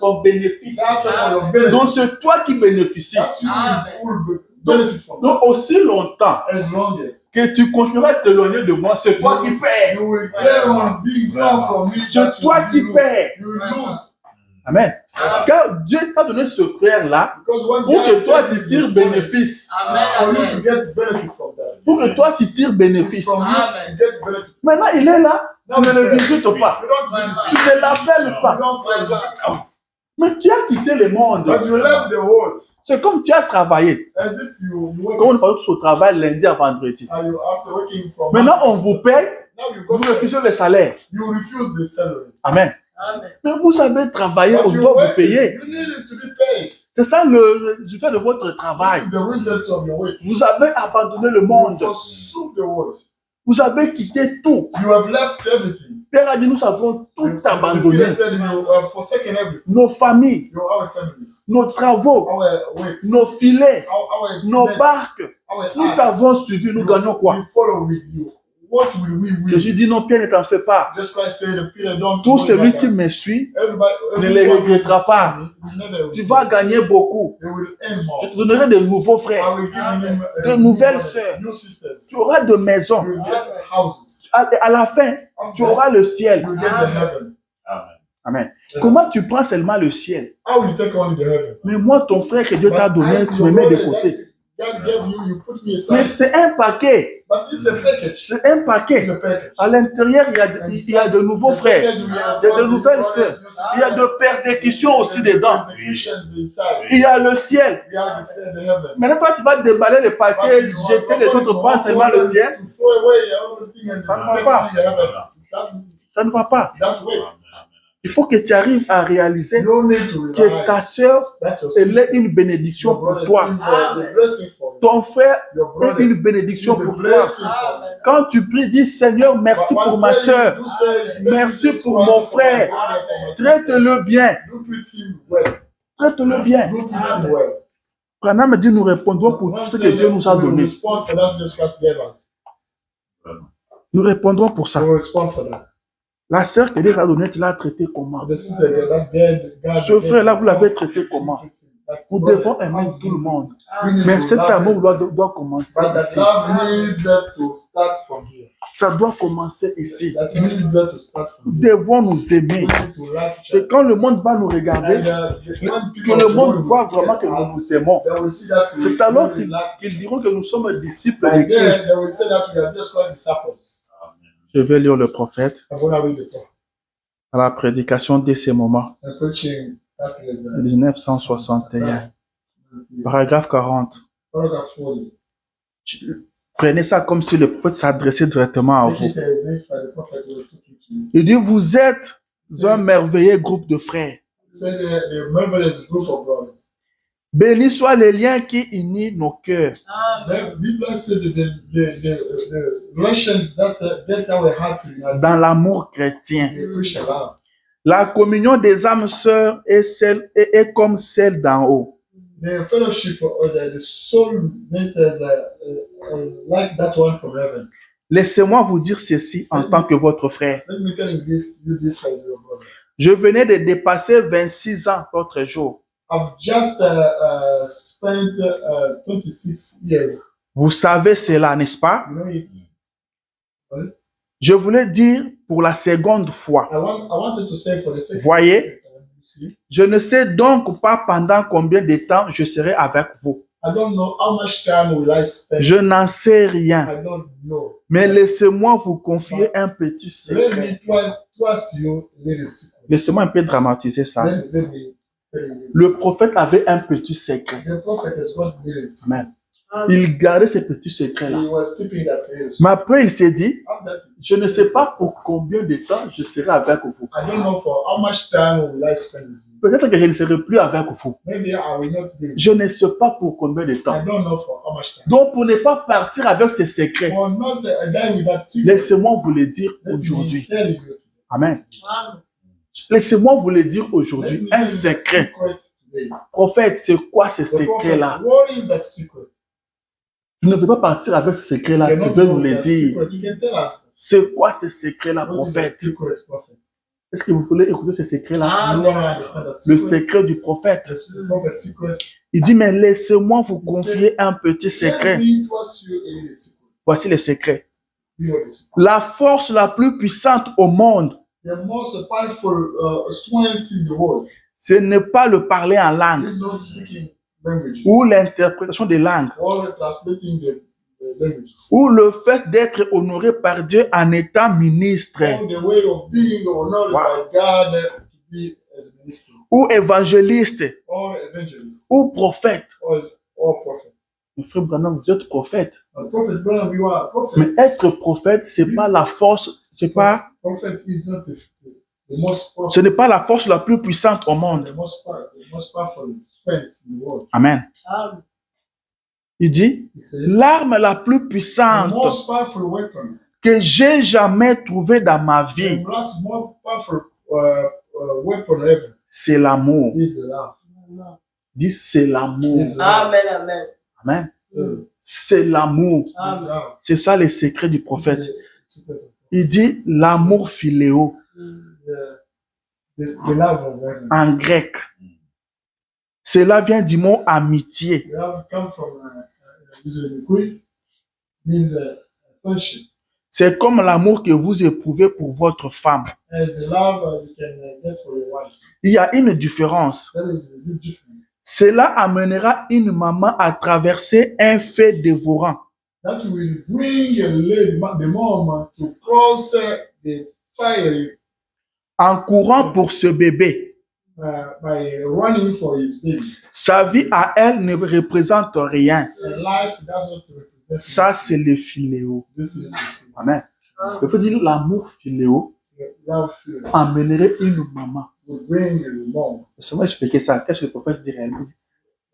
ton bénéfice. That's for your benefit. Donc, c'est toi qui bénéficies. That you will benefit from. Donc, aussi longtemps As long as que tu continueras à t'éloigner de moi, c'est toi qui perds. you will get on being far from me, C'est that toi qui you will perds. you will lose. Amen. Car Dieu t'a donné ce frère-là Because when pour que God toi gave tu you tires the bénéfice. for you to get benefit from that. Pour que toi tu tires bénéfice. From you to get benefit. Maintenant, il est là. Tu ne le visites pas. You don't visit Tu ne l'appelles You pas. don't Mais tu as quitté le monde. but you left the world C'est comme tu as travaillé. as if you Comme work on parle tous au travail lundi à vendredi. and you after working from Maintenant, on vous paye. now you go Vous refusez le salaire. you refuse the salary. Amen. Mais vous avez travaillé, on But you doit vous work, payer. you need it to be paid. C'est ça le résultat de votre travail. This is the result of your work. Vous avez abandonné le You monde. forsook the world. Vous avez quitté tout. You have left everything. Pierre a dit, nous avons tout abandonné. Peter said you have forsaken everything. Nos familles, Our families, nos travaux, our works, nos filets, our nos nets, barques. our Nous acts. t'avons suivi, nous gagnons quoi? We follow with you. What will we win? Jésus dit, non, Pierre, ne t'en fais pas. Jesus Christ said, Peter, don't Tout worry celui about qui that. me suit Everybody, ne every les one regrettera pas. will never Tu vas gagner beaucoup. They will earn more. Je te donnerai de nouveaux I frères. will give him De nouvelles sœurs. new sisters. Tu auras de maisons. You will get houses. À la fin, tu auras le ciel. You will get the heaven. Amen. Amen. Comment tu prends seulement le ciel? How will you take on the heaven? Mais moi, ton frère que Dieu t'a donné, tu me mets de côté. God gave you, you put me Mais aside. c'est un paquet. But it's a package. C'est un paquet. It's a package. À l'intérieur, il y a de nouveaux frères. Il y a de nouvelles sœurs. Il y a de persécutions aussi dedans. Il y a le ciel. Maintenant, toi, tu vas déballer les paquets, jeter les autres, prendre seulement le ciel. Ça ne va pas. Ça ne va pas. That's way. Il faut que tu arrives à réaliser You don't need to que realize ta sœur, that your elle est sister, une bénédiction your pour brother toi. is a blessing for you. Ton frère Your est brother une is bénédiction a pour toi. blessing for you. Quand tu pries, dis Seigneur, merci But pour one ma day sœur. you say, Merci "This pour was mon for my frère. brother, for my sister." Traite-le bien. Do treat him well. Traite-le bien. Do treat him well. Branham me dit, nous répondrons pour One tout ce que said Dieu that nous a we will donné. respond for that Jesus Christ gave us. Nous répondrons pour ça. We will respond for that. La sœur que Dieu a donnée, tu l'as traitée comment? The sister that God Ce frère-là, vous l'avez traité comment? That Nous brother, devons aimer tout le monde. we need Mais to cet love amour him. doit commencer But that ici. love needs to start from here. Ça doit commencer ici. That needs to start from Nous here. devons nous aimer. We need to like each Et other. quand le monde va nous regarder, And, when que people le of monde the voit world vraiment que look at nous us, nous aimons. they will see that we C'est alors really like. qu'ils diront que nous sommes disciples de By then, Christ. they will say that we are just Christ disciples. Je vais lire le prophète I'm going to read the talk. à la prédication de ces moments, I'm preaching that is 1961, paragraphe 40. paragraph 40. Prenez ça comme si le prophète s'adressait directement à Take vous. it as if the prophet was talking to you. Il dit, vous êtes un merveilleux groupe de frères. Say the marvelous group of brothers. Bénis soient les liens qui unissent nos cœurs. Be blessed the relations that get our hearts united. Dans l'amour chrétien. The Christian love. La communion des âmes sœurs est comme celle d'en haut. The fellowship of the soul matters like that one from heaven. Laissez-moi vous dire ceci en tant que votre frère. Let me tell you this as your brother. Je venais de dépasser 26 ans l'autre jour. I've just spent 26 years. Vous savez cela, n'est-ce pas? You know it. Je voulais dire pour la seconde fois. I wanted to say for the second Voyez? time, you see, Je ne sais donc pas pendant combien de temps je serai avec vous. I don't know how much time will I spend. Je n'en sais rien. I don't know. Mais laissez-moi vous confier un petit Let secret. me trust you a little secret. Laissez-moi un peu dramatiser ça. Let me tell you. Le prophète avait un petit secret. The prophet has got little secret. Amen. Il gardait ce petit secret-là. He was keeping that little secret. Mais après, il s'est dit, After that, je ne sais pas pour combien de temps je serai avec vous. I don't know for how much time will I spend with you. Peut-être que je ne serai plus avec vous. Maybe I will not be. Je ne sais pas pour combien de temps. I don't know for how much time. Donc, pour ne pas partir avec ce secret, For not die with that secret. laissez-moi vous le dire Let me aujourd'hui. tell you. Amen. Laissez-moi vous le dire aujourd'hui. Let me Un tell you the secret. secret today. Prophète, c'est quoi ce The prophet, secret-là? what is that secret? Tu ne veux pas partir avec ce secret-là. You Tu cannot veux know nous le that dire. secret. You can tell us. C'est quoi ce secret-là, What is that prophète? secret, prophet? Est-ce que vous voulez écouter ce secret-là? You want to understand that Le secret? secret du prophète. The prophet's secret. Il dit, mais laissez-moi vous confier un petit secret. Let me trust you a little secret. Voici le secret. You know the secret. La force la plus puissante au monde, The most powerful strength in the world ce n'est pas le parler en langue is not speaking languages ou l'interprétation des langues or translating the languages ou le fait d'être honoré par Dieu en étant ministre or the way of being honored Wow. by God to be as minister ou évangéliste or evangelist ou prophète. or prophet. Mon frère Branham, vous êtes prophète. A prophet, Branham, you are a prophet. Mais être prophète, c'est pas la force, c'est pas, Prophet is not the most ce powerful, n'est pas la force la plus puissante au monde. the most powerful strength in the world. Amen. Il dit, He says, l'arme la plus the puissante most powerful weapon, que j'ai jamais trouvée dans ma vie, the last more powerful weapon ever c'est l'amour. is the love. Dit, c'est l'amour. Is the love. Amen, amen. Amen. Mm. C'est l'amour. Is Amen. love. C'est ça le secret du prophète. It's the secret of Il dit l'amour philéo the love of heaven. en grec. Cela vient du mot amitié. The love come from the Greek means friendship. C'est comme l'amour que vous éprouvez pour votre femme. And the love you can get for your wife. Il y a une différence. That is a big difference. Cela amènera une maman à traverser un feu dévorant. That will bring the mom to cross the fire En courant pour ce bébé. by running for his baby. Sa vie à elle ne représente rien. And life does not represent. Ça, c'est le philéo. This is the thing. Amen. Il faut dire l'amour filéo Love feeling amènerait une maman. will bring a mom. Je vais expliquer ça. Qu'est-ce que le prophète dit réellement?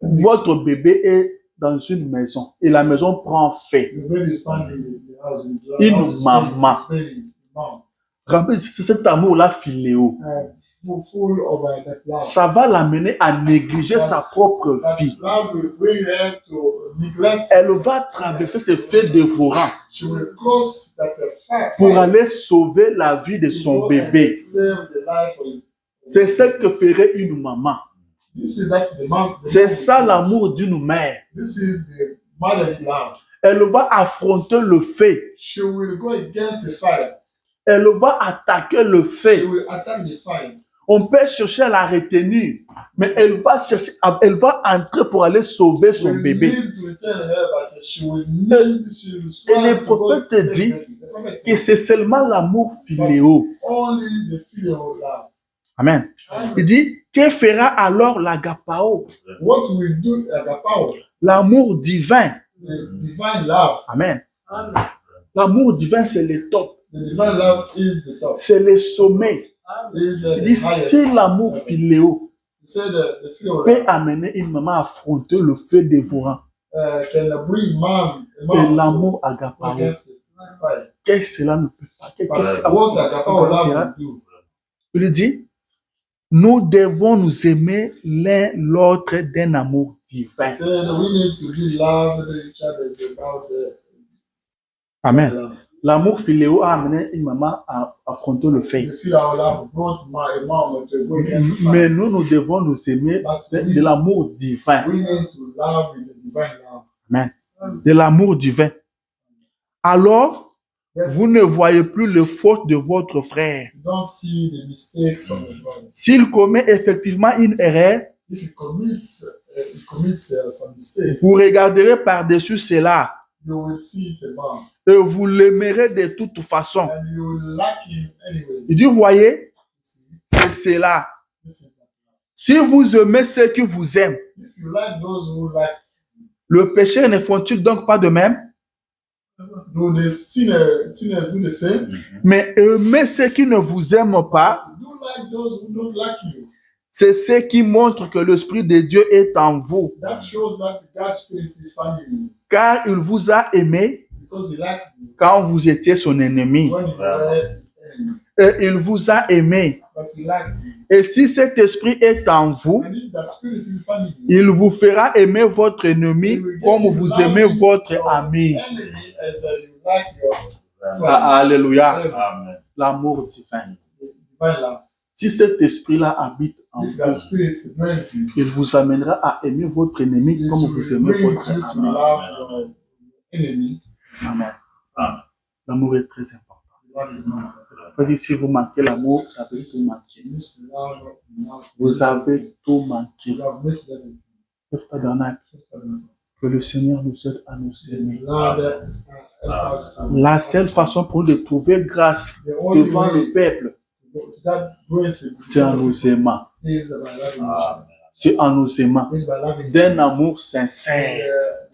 Votre bébé est dans une maison et la maison prend feu. The baby is found in the house. In the Une house, maman. it's baby, mom. Rappelez, c'est cet amour-là filéo. Full of that love. Ça va l'amener à négliger sa propre That vie. love will bring her to neglect. Elle va traverser ces faits dévorants She will cross that fire pour aller sauver la vie de son bébé. save the life of his. C'est ce que ferait une maman. This is that the mom. C'est ça l'amour d'une mère. This is the motherly love. Elle va affronter le fait. She will go against the fire. Elle va attaquer le She fait. will attack the fire. On peut chercher à la retenir, mais elle va chercher, elle va entrer pour aller sauver son We bébé. need to return her, but she will need. She will Et strive le to go prophète to dit the prophet que says, c'est seulement l'amour filéo. only the filial love. Amen. Il dit, que fera alors l'agapao? What will do agapao? L'amour divin. The divine love. Amen. L'amour divin, c'est le top. The divine love is the top. C'est le sommet. Is Il the dit, highest. si l'amour filéo He said the filial peut love amener une maman à affronter le feu dévorant, can bring mom et l'amour agapao, against the fire. qu'est-ce que cela ne peut pas? But Qu'est-ce what que agapao love will do? Il dit, nous devons nous aimer l'un l'autre d'un amour divin. He said we need to be loved each other about the Amen. love. L'amour filéo a amené une maman à affronter le The feu. filial love brought my mom to go against the fire. Mais nous devons nous aimer de l'amour divin. We need to love with the divine love. Amen. De l'amour divin. Alors, vous ne voyez plus les fautes de votre frère. Don't see the mistakes of the brother. S'il commet effectivement une erreur, If he commits some mistakes, vous regarderez par-dessus cela you will see it about, et vous l'aimerez de toute façon. and you will like him anyway. Il dit, voyez, See, c'est cela. this is that. Si vous aimez ceux qui vous aiment, If you like those who like, le péché ne font-ils donc pas de même? do the sinners do the same? Mais aimez ceux qui ne vous aiment pas, Do like those who don't like you. c'est ce qui montre que l'Esprit de Dieu est en vous, That shows that God's spirit is found in you car il vous a aimé because he liked you quand vous étiez son ennemi. when you were his enemy. Et il vous a aimé. But he liked you. Et si cet esprit est en vous, And if that spirit is found in you, il vous fera aimer votre ennemi comme vous aimez votre ami. enemy as you like your friend. Alléluia. Amen. L'amour divin. Divine love. Si cet esprit-là habite en If that vous, spirit dwells in you, il vous amènera à aimer votre ennemi it comme will vous aimez bring votre you to ami. love your enemy. Amen. Amen. L'amour est très important. Love is not. Faut dire, si vous manquez l'amour, vous avez tout manqué. You miss the love. Vous avez tout manqué. You have missed everything. Frère Bernard, que le Seigneur nous aide à nous aimer. Lord, help us to- La seule façon pour nous de trouver grâce The only devant way le peuple, to that grace c'est en nous aimant. is by loving each other. C'est en nous aimant. Is by loving D'un each other. amour sincère,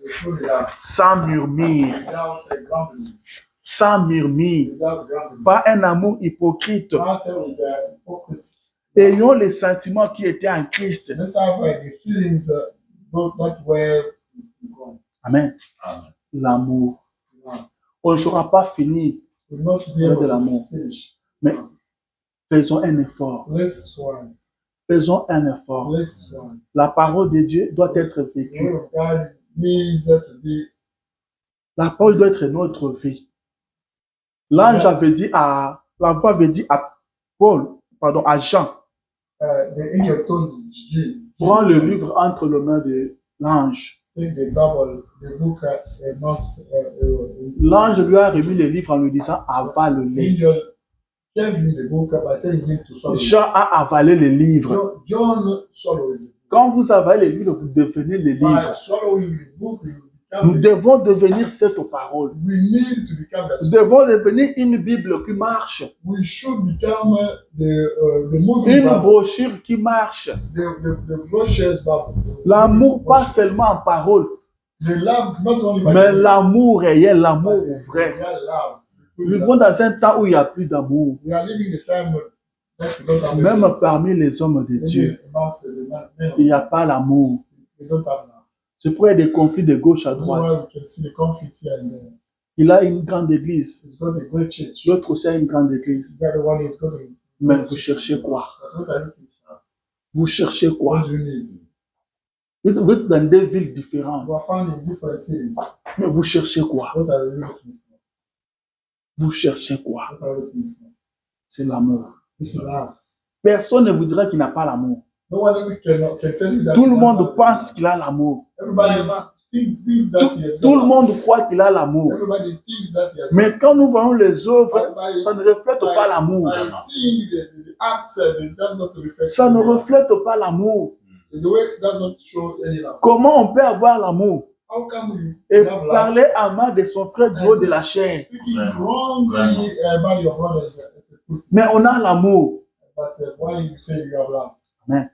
The true love, sans murmure, without grumbling, sans murmure. without grumbling. Pas un amour hypocrite. Not with the hypocrisy. Ayons les sentiments qui étaient en Christ. Let's have the feelings not where God. Amen. Amen. L'amour. Love. On ne saura pas finir, We'll not be Ouais, able de l'amour. to finish. mais faisons un effort. Let's one. Faisons un effort. Let's one. La parole de Dieu doit être The vécue. word of God needs to be. La parole doit être notre vie. L'ange avait dit à, la voix avait dit à à Jean, The angel told G. prends le livre entre les mains de l'ange. Take the Bible, the book amongst. L'ange lui a remis le livre en lui disant, avale-le. Angel gave him the book by telling him to swallow it. Jean a avalé le livre. John swallowed it. Quand vous avalez le livre, vous devenez le By livre. swallowing the book, we Nous become. devons devenir cette parole. We need to become Nous the. devons devenir une Bible qui marche, We should become the movie une Bible, brochure qui marche. the brochures Bible. L'amour, pas seulement en parole, The love, not only by mais l'amour réel, l'amour vrai. real love. Nous Nous vivons dans un temps où il n'y a plus d'amour. We are living the time that we don't have Même love. parmi les hommes de Dieu, Maybe amongst the men of il n'y a pas l'amour. we don't have love. C'est pour des conflits de gauche à That's droite. why we can see the conflict here and there. Il a une grande église. He's got a great church. L'autre aussi a une grande église. The other one is got a. Mais vous cherchez quoi? But what are you looking for? Vous cherchez quoi? What do you need? Vous êtes dans deux villes différentes. We are found in different cities. Mais vous cherchez quoi? What are you looking for? Vous cherchez quoi? What are you looking for? C'est l'amour. This is love. Personne ne vous dira qu'il n'a pas l'amour. No one can tell you that. Tout le he monde doesn't have pense love. qu'il a l'amour. Everybody thinks that he has Tout le love. monde croit qu'il a l'amour. Everybody thinks that he has love. Mais quand nous voyons les œuvres, By- ça ne reflète pas l'amour. by seeing the acts, it doesn't reflect. Ça ne reflète pas l'amour. The works doesn't show any love. Comment on peut avoir l'amour How come you et have love? parler à mal de son frère du haut de la chair? Speaking Vraiment. wrongly about your brothers, Mais on a l'amour. but why you say you have love? Amen.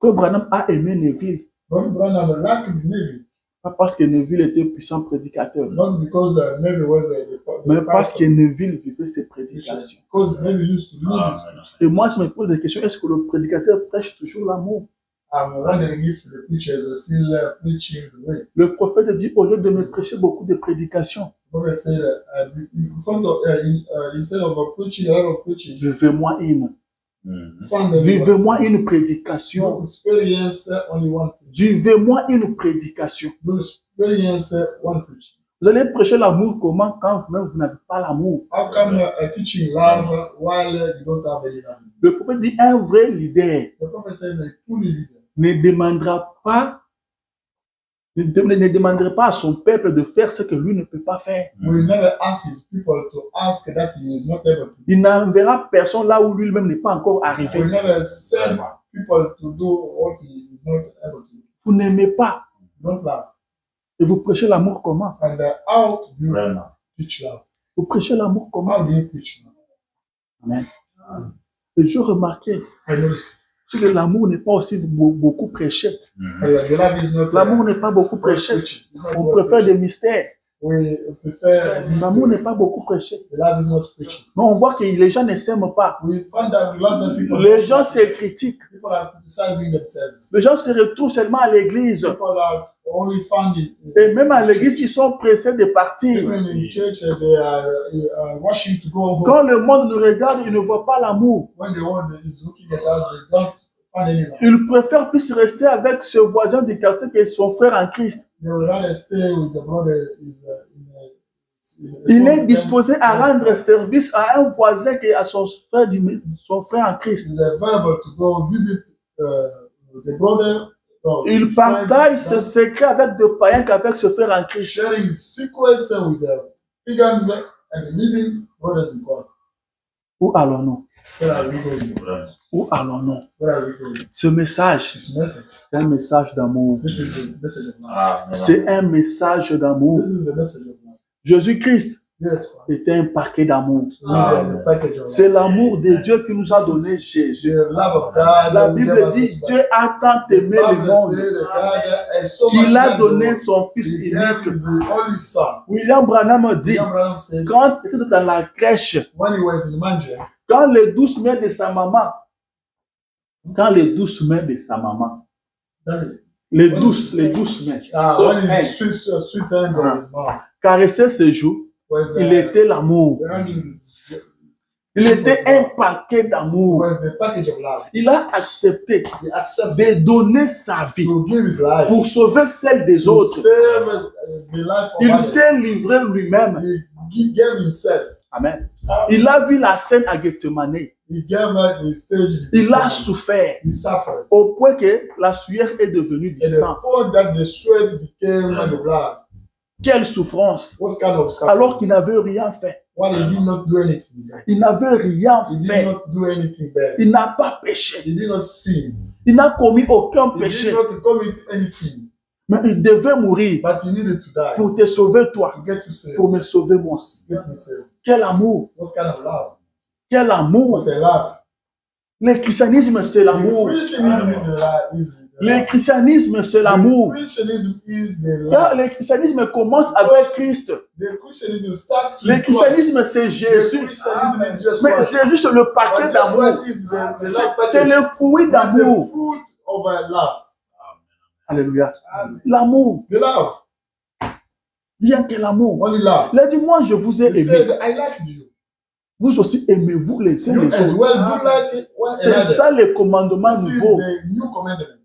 Que Branham a aimé Neville, Ron Branham liked the Navy, pas parce que Neville était puissant prédicateur, not because Navy was mais parce que pastor, Neville vivait ses prédications. because Navy used to live Ah, his maintenant. Et moi, je me pose des questions. Est-ce que le prédicateur prêche toujours l'amour? I'm wondering if the preachers are still preaching the way. Le prophète dit, au lieu de me prêcher beaucoup de prédications, The prophet said, in front of, instead of preaching a lot of preaching, vivez-moi une. Mhm. find Vivez-moi une prédication. you experience only one preaching. Vivez-moi une prédication. You experience one preaching. Vous allez prêcher l'amour comment quand vous-même vous n'avez pas l'amour? How come teaching love while you don't have any love? Le prophète dit, un vrai leader The prophet says a truly leader ne demandera pas, ne demanderait pas à son peuple de faire ce que lui ne peut pas faire. will never ask his people to ask that he is not able to. Il n'enverra personne là où lui-même n'est pas encore Will arrivé. never send Vraiment. people to do what he is not able to. Vous n'aimez pas Don't love. et vous prêchez l'amour comment? And how do you Vraiment. teach love? Vous prêchez l'amour comment? How do you preach love? Amen. Et je remarquais I notice. que l'amour n'est pas aussi beaucoup prêché. Mhm. The love is not. L'amour n'est pas beaucoup prêché. preached. It's not On what préfère preaching. des mystères. We prefer. L'amour n'est pas beaucoup prêché. The love is not preaching. Mais on voit que les gens ne s'aiment pas. We find that lots of people. Les gens se critiquent. People are criticizing themselves. Les gens se retrouvent seulement à l'église. People are only found in. Et même à l'église, ils sont pressés de partir. Even in church, they are rushing to go home. Quand le monde nous regarde, il ne voit pas l'amour. When the world is looking at us, they don't find any love. Il préfère plus rester avec ce voisin du quartier que son frère en Christ. They would rather stay with the brother is Il est disposé à rendre service à un voisin qu'à son frère en Christ. is available to go visit the brother. Il partage ce secret avec des païens qu'avec ce frère en Christ. sharing secrets with the pagans and living brothers in Christ. Où allons-nous? Where are we going? Vraiment. Où allons-nous? Where are we going? Ce message, This message. c'est un message d'amour. This is the message of love. Ah, vraiment. C'est un message d'amour. This is the message of love. Jésus-Christ Yes, Christ. était un paquet d'amour. It is the package of C'est love. l'amour de Dieu qui nous a donné Jésus. The love of God. La that we Bible have dit, us Dieu a tant The aimé le Bible monde said that God has so much qu'il a loved the donné world. son Fils He gave unique. his only son. William Branham dit, William Branham said, quand il était dans la crèche, when he was in manger, quand les douces mains de sa maman, that les douces mains, when les douces mains, his sweet hands on his mouth caressaient ses joues, was il était l'amour. Il était un paquet d'amour. was the package of love. Il a accepté He accepted de donner sa vie to give his life pour sauver celle des to autres. save the life of Il others. s'est livré lui-même. He gave himself. Amen. Il a vu la scène à Gethsemane. He gave up the stage. Il a souffert He suffered. au point que la sueur est devenue du And the sang. point that the sweat became the blood. Quelle souffrance! What kind of suffering? Alors qu'il n'avait rien fait. When he did not do anything. Il n'avait rien He did fait. not do anything bad. Il n'a pas péché. He did not sin. Il n'a commis aucun He péché. did not commit any sin. Mais il devait mourir But he needed to die pour te sauver toi, to get you saved. pour me sauver moi. Get me saved. Quel amour! What kind of love? Quel amour! What a love. Le christianisme, c'est The l'amour. Christianism is a love. Le christianisme, c'est l'amour. Christianism is the Car love. le christianisme commence avec Christ. The Christianism starts Le with Christ. christianisme, c'est The Jésus. Christianism is just Mais Christ. Jésus, c'est le paquet But d'amour. Jesus Christ is the love C'est package. le fruit It's d'amour. the fruit of our love. Alléluia. L'amour. The love. Bien que l'amour. Only love. Il a dit, moi, je vous ai He aimé. said, I liked you. Vous aussi, aimez-vous les uns You les as autres. well do like one C'est another. ça le commandement This is nouveau. the new commandment.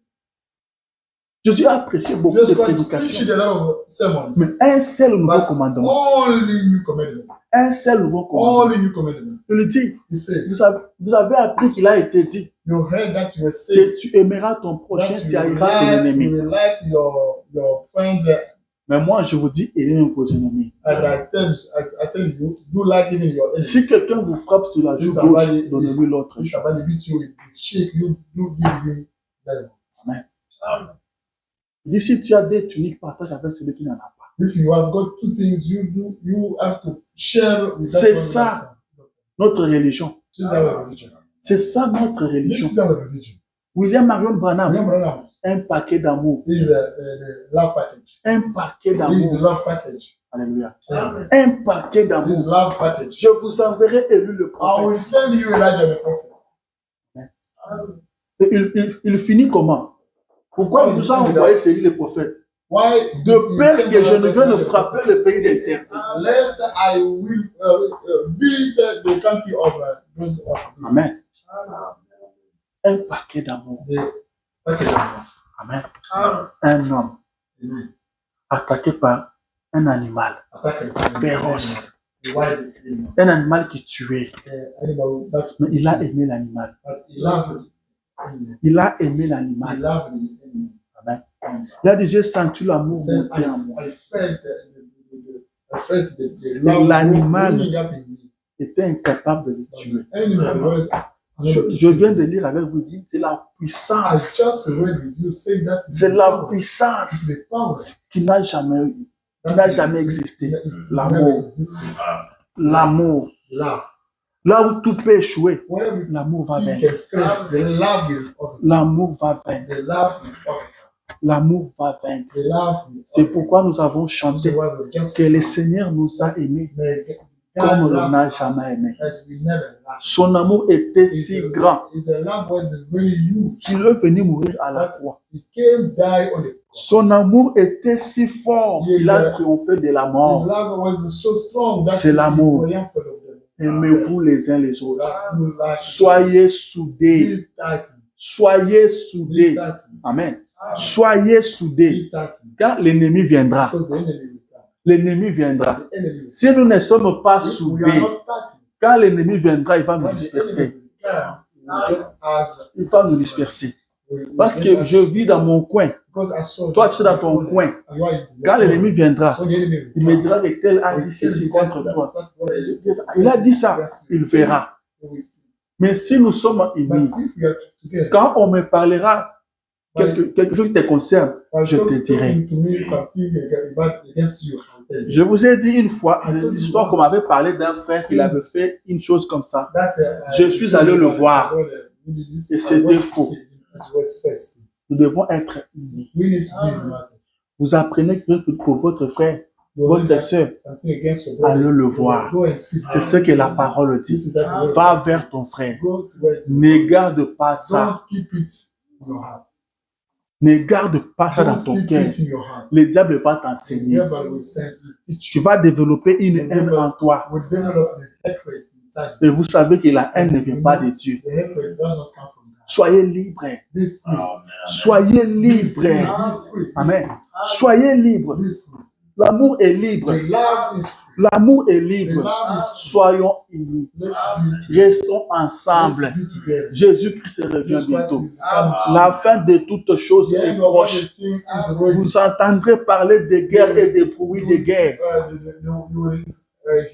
Jésus a prêché beaucoup de Jesus Christ preached prédications. a lot of sermons. Mais un seul nouveau But commandement. only new commandment. Un seul nouveau commandement. Only new commandment. Il dit, He says, vous avez appris qu'il a été dit you heard that you were que saved. tu aimeras ton prochain, That tu you haïras ton will ennemi. like your friends. Mais moi, je vous dis, aimez vos ennemis. And I tell you, do like even your enemies. Si quelqu'un vous frappe sur la joue If gauche, somebody- donnez-lui l'autre. If somebody beats you with his cheek, you do give him that. Il dit, si tu as des tuniques, partage avec celui qui n'en a pas. If you have got two things, you have to share with that C'est one ça. person. Notre religion. This is our religion. C'est ça notre This religion. is our religion. William Marion Branham, William Branham un paquet d'amour. is the love package. Un paquet This is the d'amour. love package. Alléluia. Amen. Un paquet This d'amour. love package. Je vous enverrai Élu le I prophète. will send you Elijah the prophet. Et il finit comment? Pourquoi il nous a envoyé Élu le prophète? Why? De peur que je ne vienne frapper le pays d'interdit. Lest I will beat the country of those of Amen. Un paquet d'amour. the package of love. Amen. Un homme Amen. attaqué par un animal Attack féroce. the wild animal. Un animal qui tuait. Animal that Mais il a aimé l'animal. but he loved the animal. Il a aimé He l'animal. loved the animal. Amen. Il a dit, j'ai senti l'amour He said, monter en moi. I felt the Et love l'animal running up in me. était incapable de le tuer. Animal was Je viens de lire avec vous, dit, c'est la I puissance. just read with you say that is C'est the la power. puissance It's the power qui n'a jamais eu. that n'a is- jamais existé. that L'amour. never existed. L'amour. Love. Là où tout peut échouer, Where l'amour va you vaincre. can fail, the love will overcome. L'amour va vaincre. The love will overcome. L'amour va vaincre. The love will C'est overcome. pourquoi nous avons So chanté why we just que le Seigneur nous a aimés may comme God on love n'a us jamais aimé. as we never loved. Son amour était si grand His love was really huge. qu'il est venu mourir à la croix. He came die on the cross. Son amour était si fort qu'il a triomphé de la His mort. love was so strong that C'est l'amour. he triumphed of them. Aimez-vous les uns les autres. You like Soyez soudés. be tight. Soyez Be soudés. tight. Amen. Soyez soudés. Be tight. Car l'ennemi viendra. Because the enemy will come. L'ennemi viendra. The enemy will Si nous ne sommes pas If we are soudés, not tight, quand l'ennemi viendra, il va nous when the disperser. enemy will come, he will get us. Il va nous disperser. Will Parce get que us- je vis dans mon coin. Because I saw Toi, that tu es dans ton coin. and you are in the Quand l'ennemi viendra, when the enemy will il me come, dira que tel a will dit tell ceci you contre that- toi. that's what it is. Il a dit ça, il verra. But Mais si nous sommes unis, if we are together, quand on me parlera quelque chose qui te concerne, by je te talking dirai. to me something against you, I'll tell you. Je vous ai dit une fois, l'histoire qu'on m'avait parlé d'un frère qui avait fait une chose comme ça. That, Je suis allé le voir. Et c'était faux. Nous devons être unis. We need to be united. Vous apprenez que pour votre frère, votre soeur, Something against your allez brothers, le voir. go and see C'est ce que la parole This dit. is that word. Va vers ton frère. Go to where it is. Ne garde pas ça. Don't keep it in your heart. Ne garde pas ça dans Don't ton keep cœur. it in your heart. Le diable va The t'enseigner. devil will send you, teach Tu you, vas développer une haine en toi. will develop the hatred inside you. Et vous savez que la haine ne vient pas de Dieu. The hatred does not come from God. Soyez libres. Be free. Soyez libres. Be free. Amen. Soyez libres. Be free. L'amour est libre. The love is free. L'amour est The libre. love is free. Soyons unis. Let's be, Restons ensemble. let's be together. Jésus-Christ revient Jesus Christ bientôt. is coming. La fin de toutes choses The est end of proche. everything is ready. Vous entendrez parler de guerre et de bruit de guerre. You will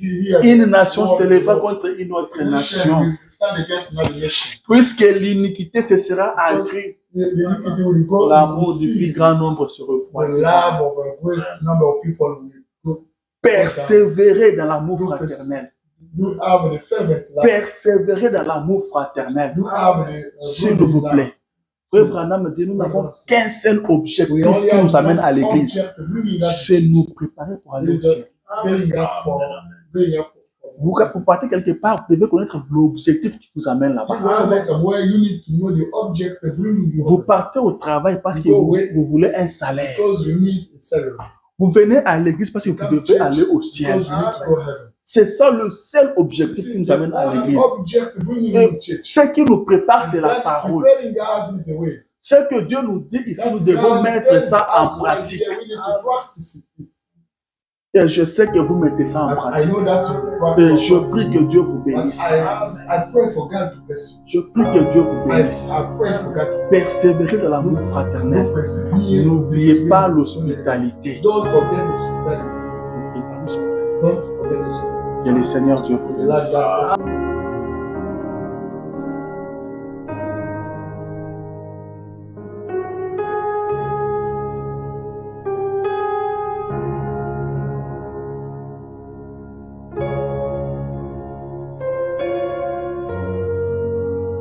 hear Une nation s'élèvera contre une autre nation. will stand against another nation. Puisque l'iniquité cessera à Dieu, The iniquity will go. l'amour du plus grand nombre se The refroidira. love of a great number of people will go. Persévérez dans l'amour fraternel. You have the fervent love. Persévérez dans l'amour fraternel. You have the S'il vous plaît. Frère Branham dit, nous n'avons qu'un seul objectif qui nous amène à l'église. C'est nous préparer pour aller au ciel. Vous partez quelque part, vous devez connaître l'objectif qui vous amène là-bas. Vous partez au travail parce que vous voulez un salaire. Vous venez à l'église parce que vous devez aller au ciel. C'est ça le seul objectif qui nous amène à l'église. Ce qui nous prépare, c'est la parole. Ce que Dieu nous dit ici, nous devons mettre ça en pratique. Et je sais que vous mettez ça en pratique. Et je prie que Dieu vous bénisse. Je prie que Dieu vous bénisse. Persévérez dans l'amour fraternel. N'oubliez pas l'hospitalité. Que le Seigneur Dieu vous bénisse.